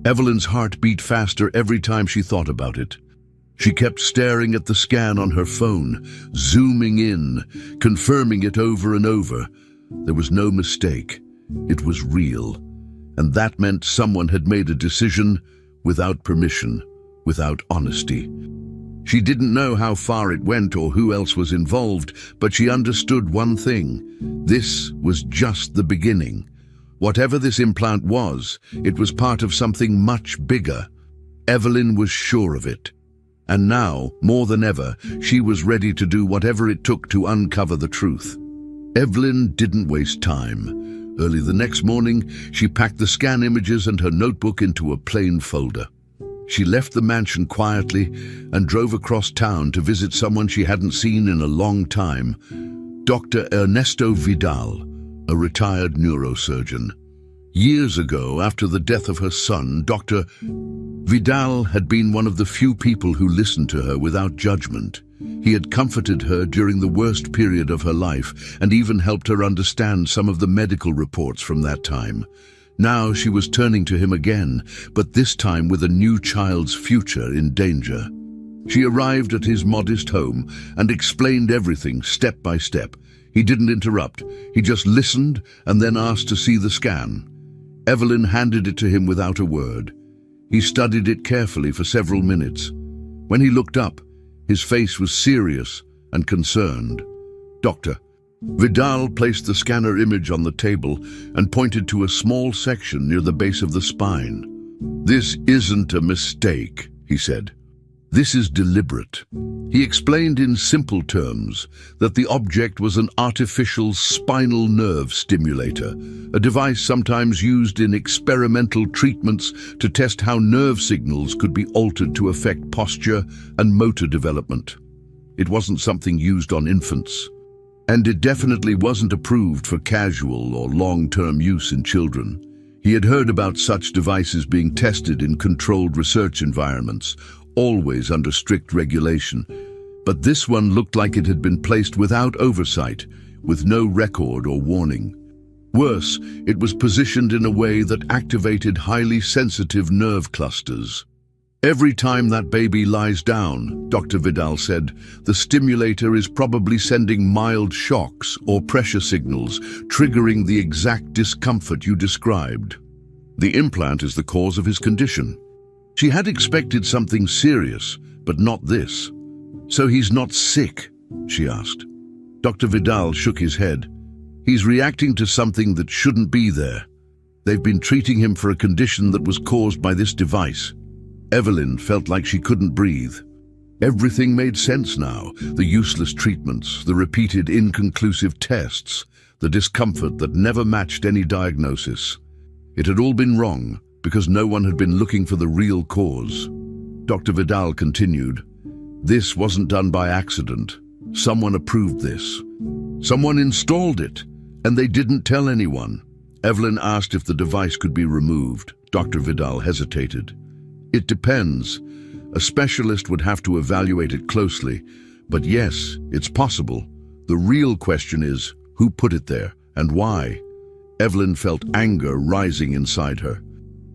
Evelyn's heart beat faster every time she thought about it. She kept staring at the scan on her phone, zooming in, confirming it over and over. There was no mistake. It was real. And that meant someone had made a decision without permission, without honesty. She didn't know how far it went or who else was involved, but she understood one thing. This was just the beginning. Whatever this implant was, it was part of something much bigger. Evelyn was sure of it. And now, more than ever, she was ready to do whatever it took to uncover the truth. Evelyn didn't waste time. Early the next morning, she packed the scan images and her notebook into a plain folder. She left the mansion quietly and drove across town to visit someone she hadn't seen in a long time, Dr. Ernesto Vidal, a retired neurosurgeon. Years ago, after the death of her son, Dr. Vidal had been one of the few people who listened to her without judgment. He had comforted her during the worst period of her life and even helped her understand some of the medical reports from that time. Now she was turning to him again, but this time with a new child's future in danger. She arrived at his modest home and explained everything step by step. He didn't interrupt. He just listened and then asked to see the scan. Evelyn handed it to him without a word. He studied it carefully for several minutes. When he looked up, his face was serious and concerned. Doctor, Vidal placed the scanner image on the table and pointed to a small section near the base of the spine. "This isn't a mistake," he said. "This is deliberate." He explained in simple terms that the object was an artificial spinal nerve stimulator, a device sometimes used in experimental treatments to test how nerve signals could be altered to affect posture and motor development. It wasn't something used on infants, and it definitely wasn't approved for casual or long-term use in children. He had heard about such devices being tested in controlled research environments, always under strict regulation, but this one looked like it had been placed without oversight, with no record or warning. Worse, it was positioned in a way that activated highly sensitive nerve clusters. "Every time that baby lies down," Dr. Vidal said, "the stimulator is probably sending mild shocks or pressure signals, triggering the exact discomfort you described. The implant is the cause of his condition." She had expected something serious, but not this. "So he's not sick?" she asked. Dr. Vidal shook his head. "He's reacting to something that shouldn't be there. They've been treating him for a condition that was caused by this device." Evelyn felt like she couldn't breathe. Everything made sense now. The useless treatments, the repeated inconclusive tests, the discomfort that never matched any diagnosis. It had all been wrong, because no one had been looking for the real cause. Dr. Vidal continued, "This wasn't done by accident. Someone approved this. Someone installed it, and they didn't tell anyone." Evelyn asked if the device could be removed. Dr. Vidal hesitated. "It depends. A specialist would have to evaluate it closely. But yes, it's possible. The real question is, who put it there, and why?" Evelyn felt anger rising inside her.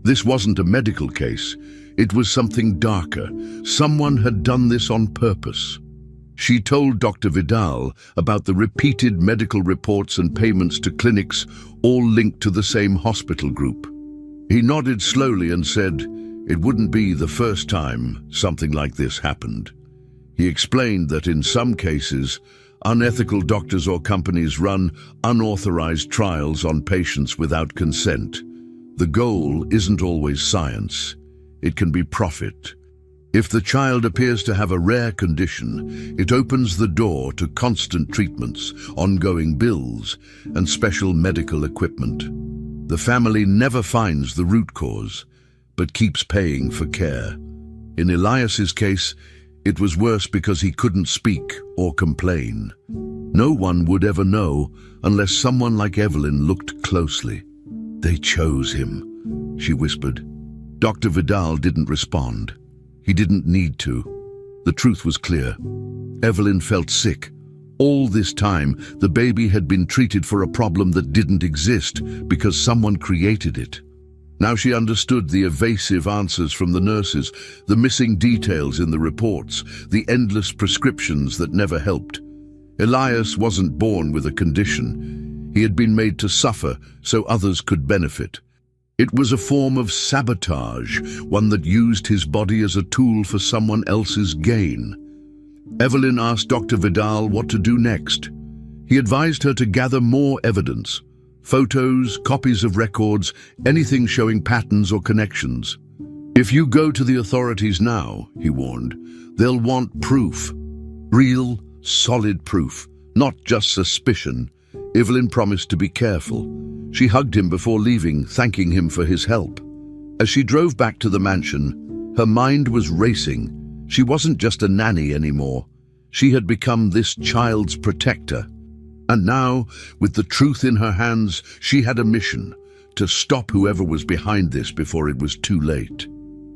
This wasn't a medical case. It was something darker. Someone had done this on purpose. She told Dr. Vidal about the repeated medical reports and payments to clinics, all linked to the same hospital group. He nodded slowly and said, "It wouldn't be the first time something like this happened." He explained that in some cases, unethical doctors or companies run unauthorized trials on patients without consent. The goal isn't always science. It can be profit. If the child appears to have a rare condition, it opens the door to constant treatments, ongoing bills, and special medical equipment. The family never finds the root cause, but keeps paying for care. In Elias's case, it was worse because he couldn't speak or complain. No one would ever know unless someone like Evelyn looked closely. "They chose him," she whispered. Dr. Vidal didn't respond. He didn't need to. The truth was clear. Evelyn felt sick. All this time, the baby had been treated for a problem that didn't exist because someone created it. Now she understood the evasive answers from the nurses, the missing details in the reports, the endless prescriptions that never helped. Elias wasn't born with a condition. He had been made to suffer so others could benefit. It was a form of sabotage, one that used his body as a tool for someone else's gain. Evelyn asked Dr. Vidal what to do next. He advised her to gather more evidence. Photos, copies of records, anything showing patterns or connections. If you go to the authorities now, he warned, they'll want proof. Real, solid proof, not just suspicion. Evelyn promised to be careful. She hugged him before leaving, thanking him for his help. As she drove back to the mansion, her mind was racing. She wasn't just a nanny anymore. She had become this child's protector. And now, with the truth in her hands, she had a mission: to stop whoever was behind this before it was too late.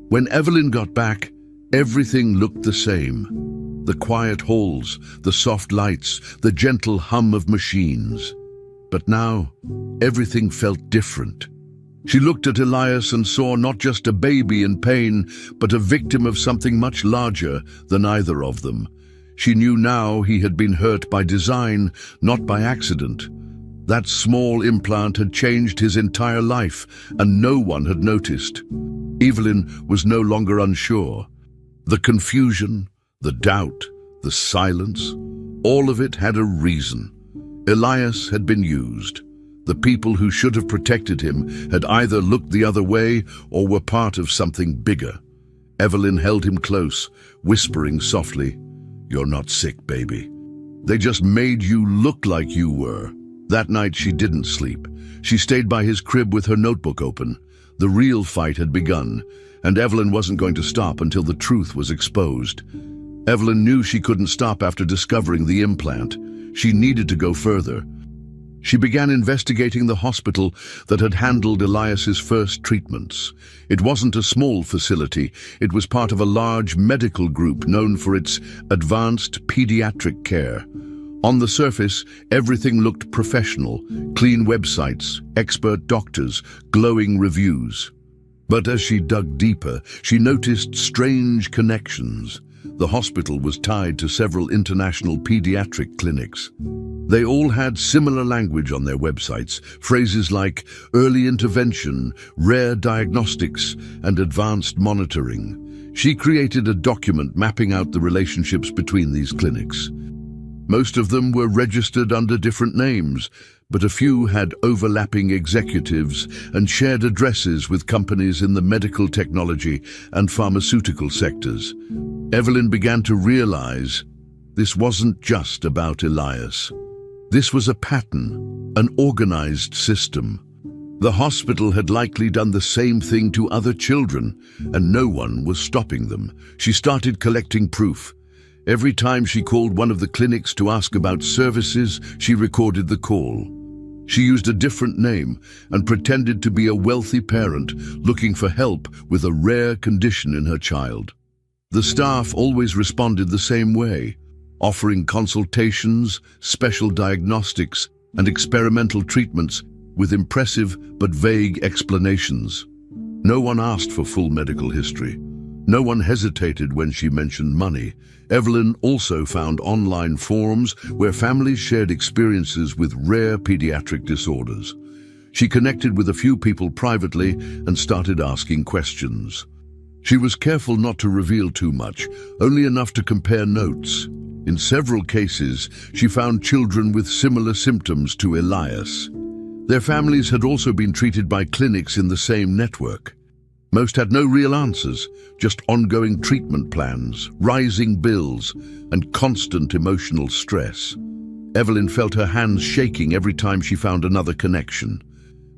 When Evelyn got back, everything looked the same. The quiet halls, the soft lights, the gentle hum of machines. But now, everything felt different. She looked at Elias and saw not just a baby in pain, but a victim of something much larger than either of them. She knew now he had been hurt by design, not by accident. That small implant had changed his entire life, and no one had noticed. Evelyn was no longer unsure. The confusion, the doubt, the silence, all of it had a reason. Elias had been used. The people who should have protected him had either looked the other way or were part of something bigger. Evelyn held him close, whispering softly, "You're not sick, baby. They just made you look like you were." That night she didn't sleep. She stayed by his crib with her notebook open. The real fight had begun, and Evelyn wasn't going to stop until the truth was exposed. Evelyn knew she couldn't stop after discovering the implant. She needed to go further. She began investigating the hospital that had handled Elias's first treatments. It wasn't a small facility. It was part of a large medical group known for its advanced pediatric care. On the surface, everything looked professional: clean websites, expert doctors, glowing reviews. But as she dug deeper, she noticed strange connections. The hospital was tied to several international pediatric clinics. They all had similar language on their websites, phrases like early intervention, rare diagnostics, and advanced monitoring. She created a document mapping out the relationships between these clinics. Most of them were registered under different names, but a few had overlapping executives and shared addresses with companies in the medical technology and pharmaceutical sectors. Evelyn began to realize this wasn't just about Elias. This was a pattern, an organized system. The hospital had likely done the same thing to other children, and no one was stopping them. She started collecting proof. Every time she called one of the clinics to ask about services, she recorded the call. She used a different name and pretended to be a wealthy parent looking for help with a rare condition in her child. The staff always responded the same way, offering consultations, special diagnostics, and experimental treatments with impressive but vague explanations. No one asked for full medical history. No one hesitated when she mentioned money. Evelyn also found online forums where families shared experiences with rare pediatric disorders. She connected with a few people privately and started asking questions. She was careful not to reveal too much, only enough to compare notes. In several cases, she found children with similar symptoms to Elias. Their families had also been treated by clinics in the same network. Most had no real answers, just ongoing treatment plans, rising bills, and constant emotional stress. Evelyn felt her hands shaking every time she found another connection.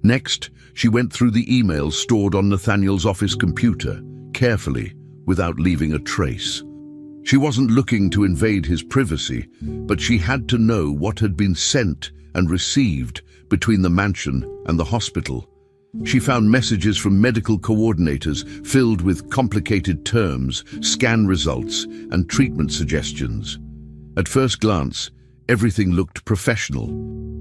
Next, she went through the emails stored on Nathaniel's office computer, carefully, without leaving a trace. She wasn't looking to invade his privacy, but she had to know what had been sent and received between the mansion and the hospital. She found messages from medical coordinators filled with complicated terms, scan results, and treatment suggestions. At first glance, everything looked professional.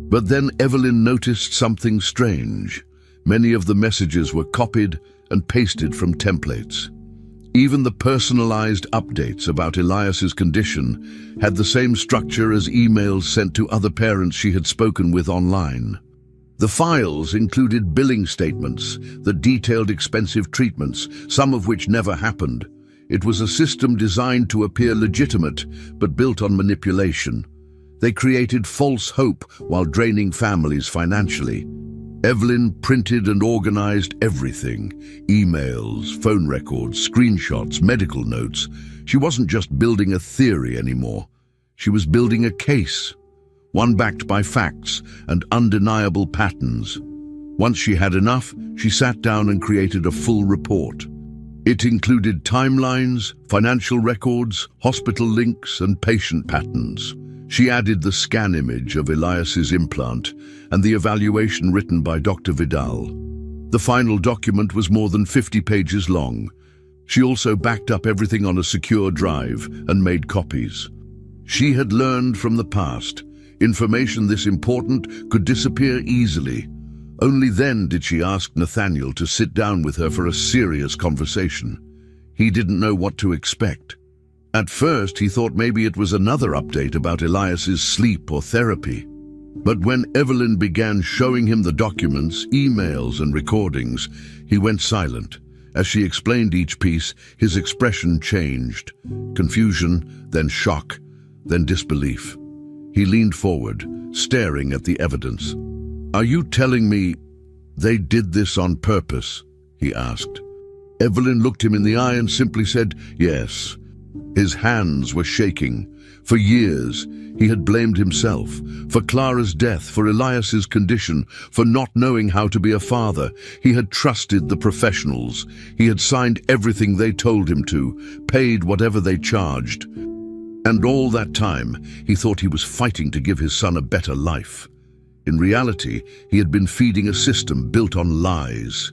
But then Evelyn noticed something strange. Many of the messages were copied and pasted from templates. Even the personalized updates about Elias's condition had the same structure as emails sent to other parents she had spoken with online. The files included billing statements that detailed expensive treatments, some of which never happened. It was a system designed to appear legitimate, but built on manipulation. They created false hope while draining families financially. Evelyn printed and organized everything: emails, phone records, screenshots, medical notes. She wasn't just building a theory anymore. She was building a case, one backed by facts and undeniable patterns. Once she had enough, she sat down and created a full report. It included timelines, financial records, hospital links, and patient patterns. She added the scan image of Elias's implant and the evaluation written by Dr. Vidal. The final document was more than 50 pages long. She also backed up everything on a secure drive and made copies. She had learned from the past. Information this important could disappear easily. Only then did she ask Nathaniel to sit down with her for a serious conversation. He didn't know what to expect. At first, he thought maybe it was another update about Elias's sleep or therapy. But when Evelyn began showing him the documents, emails, and recordings, he went silent. As she explained each piece, his expression changed. Confusion, then shock, then disbelief. He leaned forward, staring at the evidence. "Are you telling me they did this on purpose?" he asked. Evelyn looked him in the eye and simply said, "Yes." His hands were shaking. For years, he had blamed himself, for Clara's death, for Elias's condition, for not knowing how to be a father. He had trusted the professionals. He had signed everything they told him to, paid whatever they charged. And all that time, he thought he was fighting to give his son a better life. In reality, he had been feeding a system built on lies.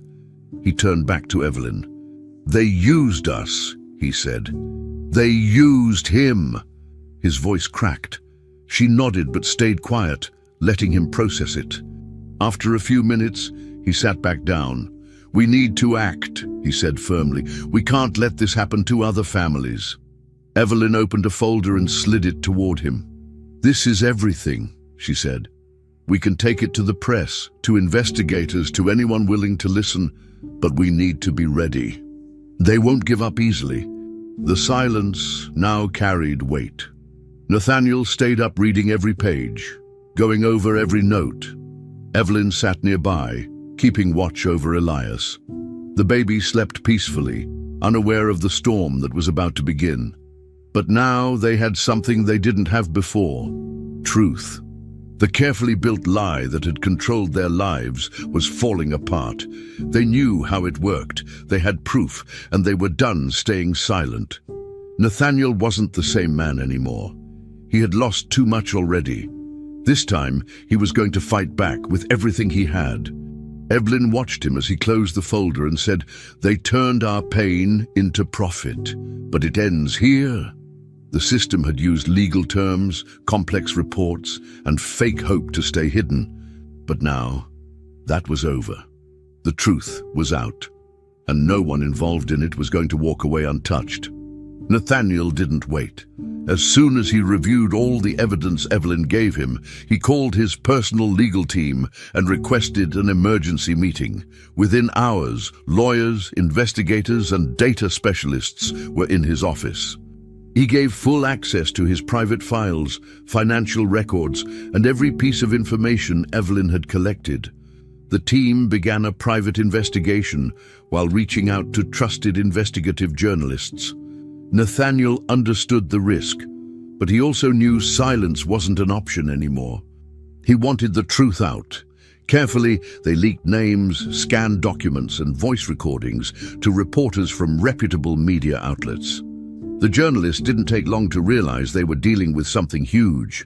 He turned back to Evelyn. "They used us," he said. "They used him." His voice cracked. She nodded but stayed quiet, letting him process it. After a few minutes, he sat back down. "We need to act," he said firmly. "We can't let this happen to other families." Evelyn opened a folder and slid it toward him. "This is everything," she said. "We can take it to the press, to investigators, to anyone willing to listen, but we need to be ready. They won't give up easily." The silence now carried weight. Nathaniel stayed up reading every page, going over every note. Evelyn sat nearby, keeping watch over Elias. The baby slept peacefully, unaware of the storm that was about to begin. But now they had something they didn't have before: truth. The carefully built lie that had controlled their lives was falling apart. They knew how it worked, they had proof, and they were done staying silent. Nathaniel wasn't the same man anymore. He had lost too much already. This time, he was going to fight back with everything he had. Evelyn watched him as he closed the folder and said, "They turned our pain into profit, but it ends here." The system had used legal terms, complex reports, and fake hope to stay hidden. But now, that was over. The truth was out, and no one involved in it was going to walk away untouched. Nathaniel didn't wait. As soon as he reviewed all the evidence Evelyn gave him, he called his personal legal team and requested an emergency meeting. Within hours, lawyers, investigators, and data specialists were in his office. He gave full access to his private files, financial records, and every piece of information Evelyn had collected. The team began a private investigation while reaching out to trusted investigative journalists. Nathaniel understood the risk, but he also knew silence wasn't an option anymore. He wanted the truth out. Carefully, they leaked names, scanned documents, and voice recordings to reporters from reputable media outlets. The journalists didn't take long to realize they were dealing with something huge.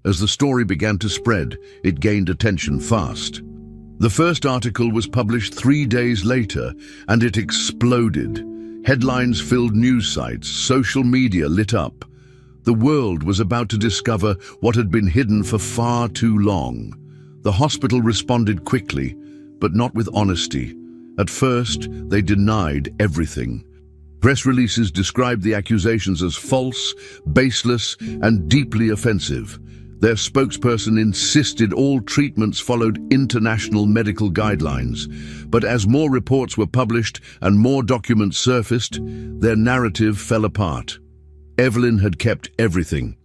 As the story began to spread, it gained attention fast. The first article was published 3 days later, and it exploded. Headlines filled news sites, social media lit up. The world was about to discover what had been hidden for far too long. The hospital responded quickly, but not with honesty. At first, they denied everything. Press releases described the accusations as false, baseless, and deeply offensive. Their spokesperson insisted all treatments followed international medical guidelines. But as more reports were published and more documents surfaced, their narrative fell apart. Evelyn had kept everything.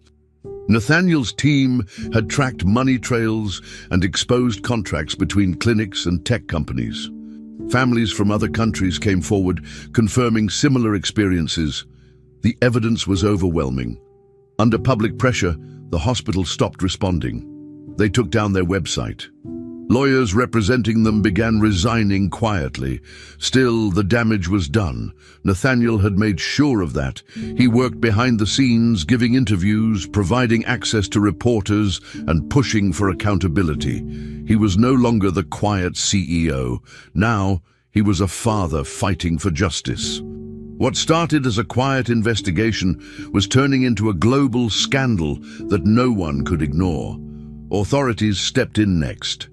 Nathaniel's team had tracked money trails and exposed contracts between clinics and tech companies. Families from other countries came forward, confirming similar experiences. The evidence was overwhelming. Under public pressure, the hospital stopped responding. They took down their website. Lawyers representing them began resigning quietly. Still, the damage was done. Nathaniel had made sure of that. He worked behind the scenes, giving interviews, providing access to reporters, and pushing for accountability. He was no longer the quiet CEO. Now, he was a father fighting for justice. What started as a quiet investigation was turning into a global scandal that no one could ignore. Authorities stepped in next.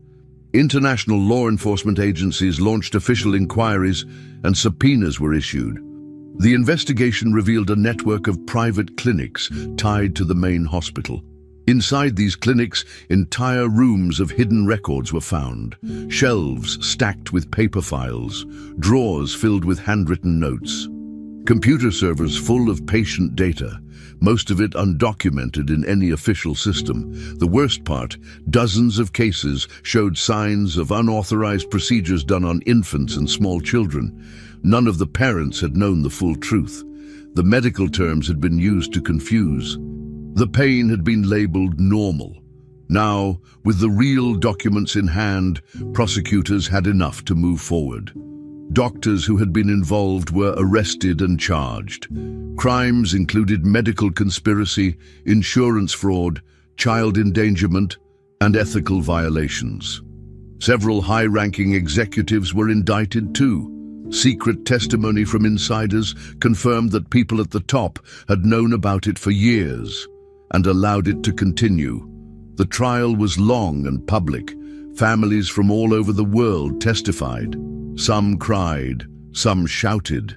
International law enforcement agencies launched official inquiries and subpoenas were issued. The investigation revealed a network of private clinics tied to the main hospital. Inside these clinics, entire rooms of hidden records were found, shelves stacked with paper files, drawers filled with handwritten notes. Computer servers full of patient data, most of it undocumented in any official system. The worst part, dozens of cases showed signs of unauthorized procedures done on infants and small children. None of the parents had known the full truth. The medical terms had been used to confuse. The pain had been labeled normal. Now, with the real documents in hand, prosecutors had enough to move forward. Doctors who had been involved were arrested and charged. Crimes included medical conspiracy, insurance fraud, child endangerment, and ethical violations. Several high-ranking executives were indicted too. Secret testimony from insiders confirmed that people at the top had known about it for years and allowed it to continue. The trial was long and public. Families from all over the world testified. Some cried, some shouted.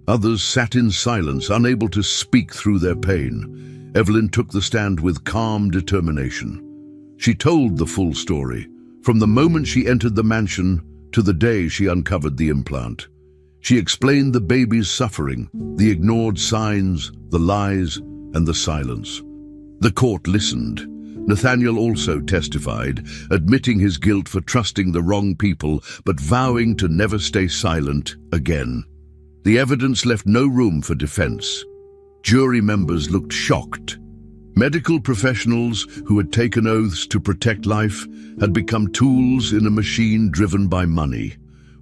Others sat in silence, unable to speak through their pain. Evelyn took the stand with calm determination. She told the full story, from the moment she entered the mansion to the day she uncovered the implant. She explained the baby's suffering, the ignored signs, the lies, and the silence. The court listened. Nathaniel also testified, admitting his guilt for trusting the wrong people, but vowing to never stay silent again. The evidence left no room for defense. Jury members looked shocked. Medical professionals who had taken oaths to protect life had become tools in a machine driven by money.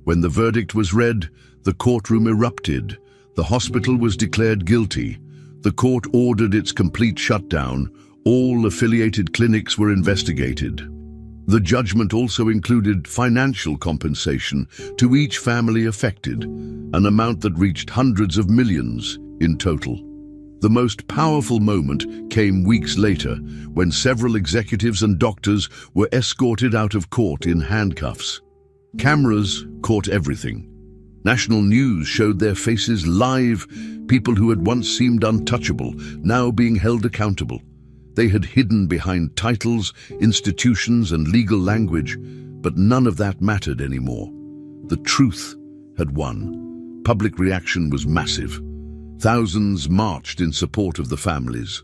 When the verdict was read, the courtroom erupted. The hospital was declared guilty. The court ordered its complete shutdown. All affiliated clinics were investigated. The judgment also included financial compensation to each family affected, an amount that reached hundreds of millions in total. The most powerful moment came weeks later, when several executives and doctors were escorted out of court in handcuffs. Cameras caught everything. National news showed their faces live, people who had once seemed untouchable, now being held accountable. They had hidden behind titles, institutions, and legal language, but none of that mattered anymore. The truth had won. Public reaction was massive. Thousands marched in support of the families.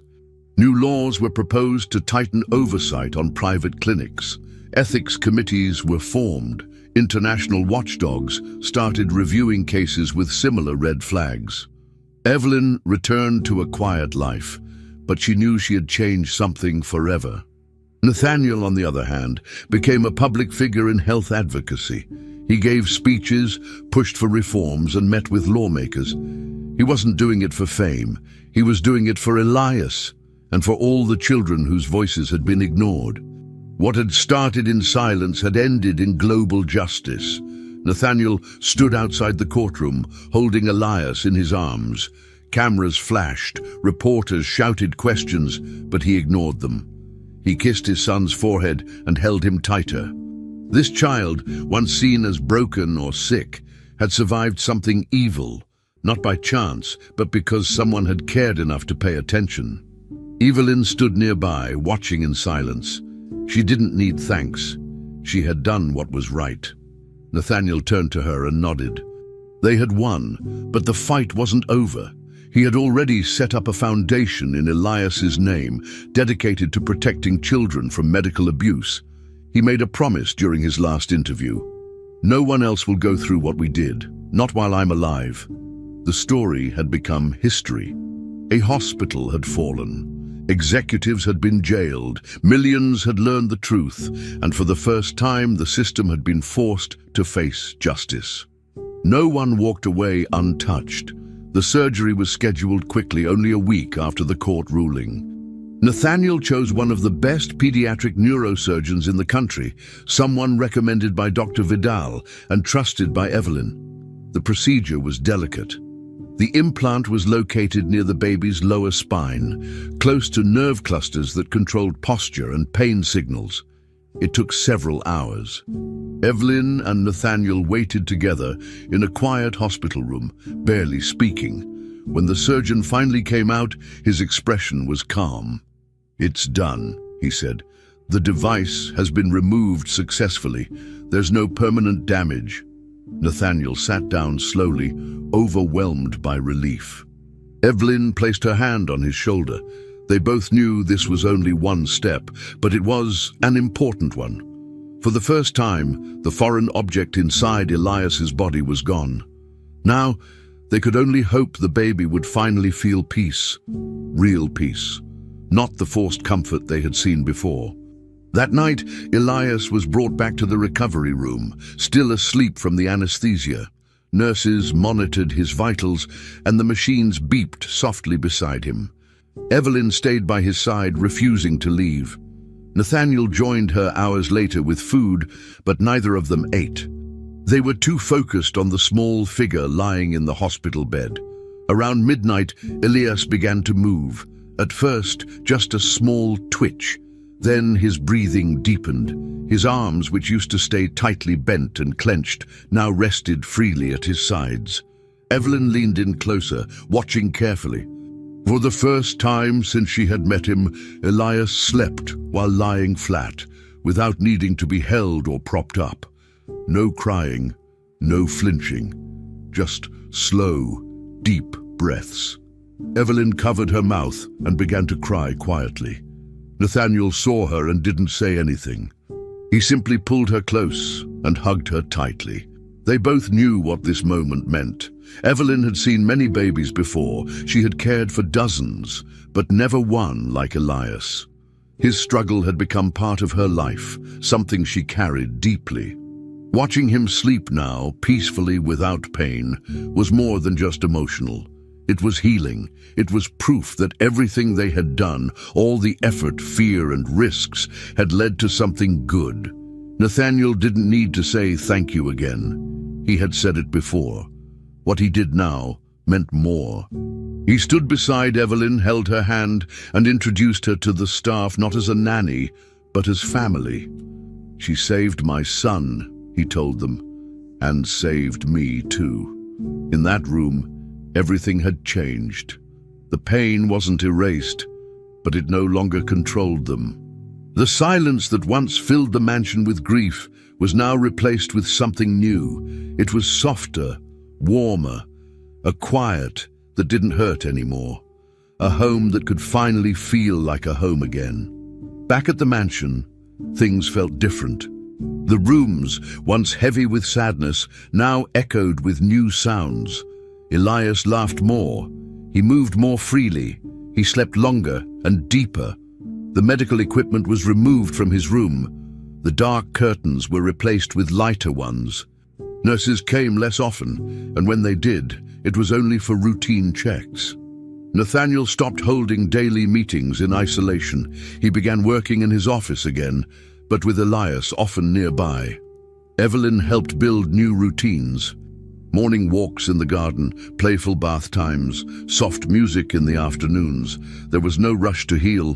New laws were proposed to tighten oversight on private clinics. Ethics committees were formed. International watchdogs started reviewing cases with similar red flags. Evelyn returned to a quiet life, but she knew she had changed something forever. Nathaniel, on the other hand, became a public figure in health advocacy. He gave speeches, pushed for reforms, and met with lawmakers. He wasn't doing it for fame. He was doing it for Elias and for all the children whose voices had been ignored. What had started in silence had ended in global justice. Nathaniel stood outside the courtroom, holding Elias in his arms. Cameras flashed, reporters shouted questions, but he ignored them. He kissed his son's forehead and held him tighter. This child, once seen as broken or sick, had survived something evil, not by chance, but because someone had cared enough to pay attention. Evelyn stood nearby, watching in silence. She didn't need thanks. She had done what was right. Nathaniel turned to her and nodded. They had won, but the fight wasn't over. He had already set up a foundation in Elias's name, dedicated to protecting children from medical abuse. He made a promise during his last interview. No one else will go through what we did, not while I'm alive. The story had become history. A hospital had fallen. Executives had been jailed. Millions had learned the truth. And for the first time, the system had been forced to face justice. No one walked away untouched. The surgery was scheduled quickly, only a week after the court ruling. Nathaniel chose one of the best pediatric neurosurgeons in the country, someone recommended by Dr. Vidal and trusted by Evelyn. The procedure was delicate. The implant was located near the baby's lower spine, close to nerve clusters that controlled posture and pain signals. It took several hours. Evelyn and Nathaniel waited together in a quiet hospital room, barely speaking. When the surgeon finally came out, his expression was calm. "It's done," he said. "The device has been removed successfully. There's no permanent damage." Nathaniel sat down slowly, overwhelmed by relief. Evelyn placed her hand on his shoulder. They both knew this was only one step, but it was an important one. For the first time, the foreign object inside Elias's body was gone. Now, they could only hope the baby would finally feel peace, real peace, not the forced comfort they had seen before. That night, Elias was brought back to the recovery room, still asleep from the anesthesia. Nurses monitored his vitals, and the machines beeped softly beside him. Evelyn stayed by his side, refusing to leave. Nathaniel joined her hours later with food, but neither of them ate. They were too focused on the small figure lying in the hospital bed. Around midnight, Elias began to move. At first, just a small twitch. Then his breathing deepened. His arms, which used to stay tightly bent and clenched, now rested freely at his sides. Evelyn leaned in closer, watching carefully. For the first time since she had met him, Elias slept while lying flat, without needing to be held or propped up. No crying, no flinching, just slow, deep breaths. Evelyn covered her mouth and began to cry quietly. Nathaniel saw her and didn't say anything. He simply pulled her close and hugged her tightly. They both knew what this moment meant. Evelyn had seen many babies before. She had cared for dozens, but never one like Elias. His struggle had become part of her life, something she carried deeply. Watching him sleep now, peacefully without pain, was more than just emotional. It was healing. It was proof that everything they had done, all the effort, fear, and risks, had led to something good. Nathaniel didn't need to say thank you again. He had said it before. What he did now meant more. He stood beside Evelyn, held her hand, and introduced her to the staff not as a nanny, but as family. "She saved my son," he told them, "and saved me too." In that room, everything had changed. The pain wasn't erased, but it no longer controlled them. The silence that once filled the mansion with grief was now replaced with something new. It was softer, warmer, a quiet that didn't hurt anymore, a home that could finally feel like a home again. Back at the mansion, things felt different. The rooms, once heavy with sadness, now echoed with new sounds. Elias laughed more. He moved more freely. He slept longer and deeper. The medical equipment was removed from his room. The dark curtains were replaced with lighter ones. Nurses came less often, and when they did, it was only for routine checks. Nathaniel stopped holding daily meetings in isolation. He began working in his office again, but with Elias often nearby. Evelyn helped build new routines. Morning walks in the garden, playful bath times, soft music in the afternoons. There was no rush to heal.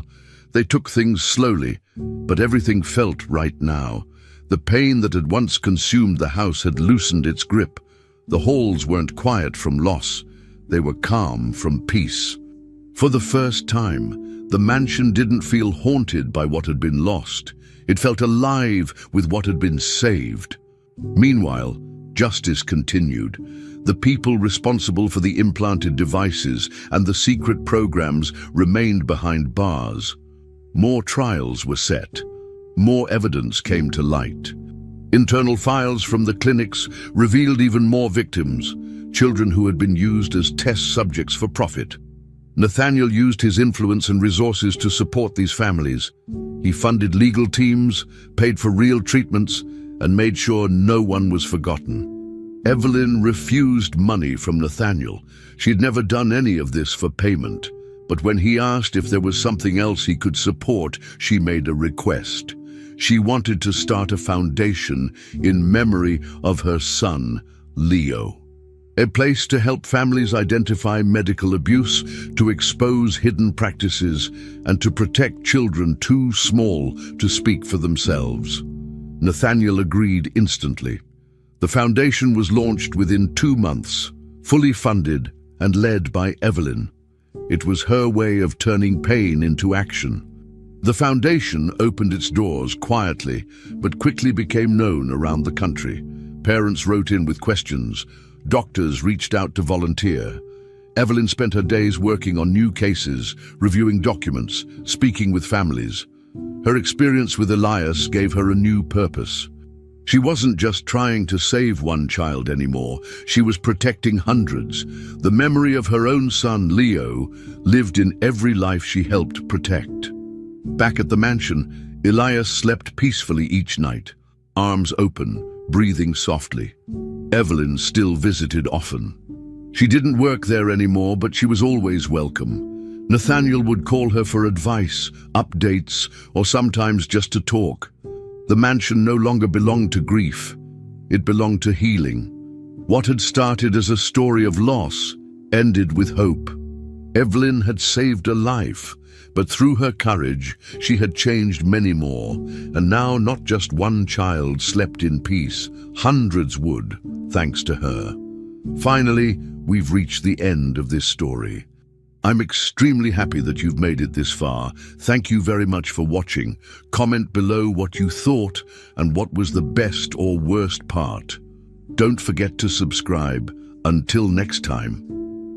They took things slowly, but everything felt right now. The pain that had once consumed the house had loosened its grip. The halls weren't quiet from loss. They were calm from peace. For the first time, the mansion didn't feel haunted by what had been lost. It felt alive with what had been saved. Meanwhile, justice continued. The people responsible for the implanted devices and the secret programs remained behind bars. More trials were set. More evidence came to light. Internal files from the clinics revealed even more victims, children who had been used as test subjects for profit. Nathaniel used his influence and resources to support these families. He funded legal teams, paid for real treatments, and made sure no one was forgotten. Evelyn refused money from Nathaniel. She'd never done any of this for payment. But when he asked if there was something else he could support, she made a request. She wanted to start a foundation in memory of her son, Leo. A place to help families identify medical abuse, to expose hidden practices, and to protect children too small to speak for themselves. Nathaniel agreed instantly. The foundation was launched within 2 months, fully funded and led by Evelyn. It was her way of turning pain into action. The foundation opened its doors quietly, but quickly became known around the country. Parents wrote in with questions. Doctors reached out to volunteer. Evelyn spent her days working on new cases, reviewing documents, speaking with families. Her experience with Elias gave her a new purpose. She wasn't just trying to save one child anymore. She was protecting hundreds. The memory of her own son, Leo, lived in every life she helped protect. Back at the mansion, Elias slept peacefully each night, arms open, breathing softly. Evelyn still visited often. She didn't work there anymore, but she was always welcome. Nathaniel would call her for advice, updates, or sometimes just to talk. The mansion no longer belonged to grief. It belonged to healing. What had started as a story of loss ended with hope. Evelyn had saved a life, but through her courage, she had changed many more. And now not just one child slept in peace. Hundreds would, thanks to her. Finally, we've reached the end of this story. I'm extremely happy that you've made it this far. Thank you very much for watching. Comment below what you thought and what was the best or worst part. Don't forget to subscribe. Until next time.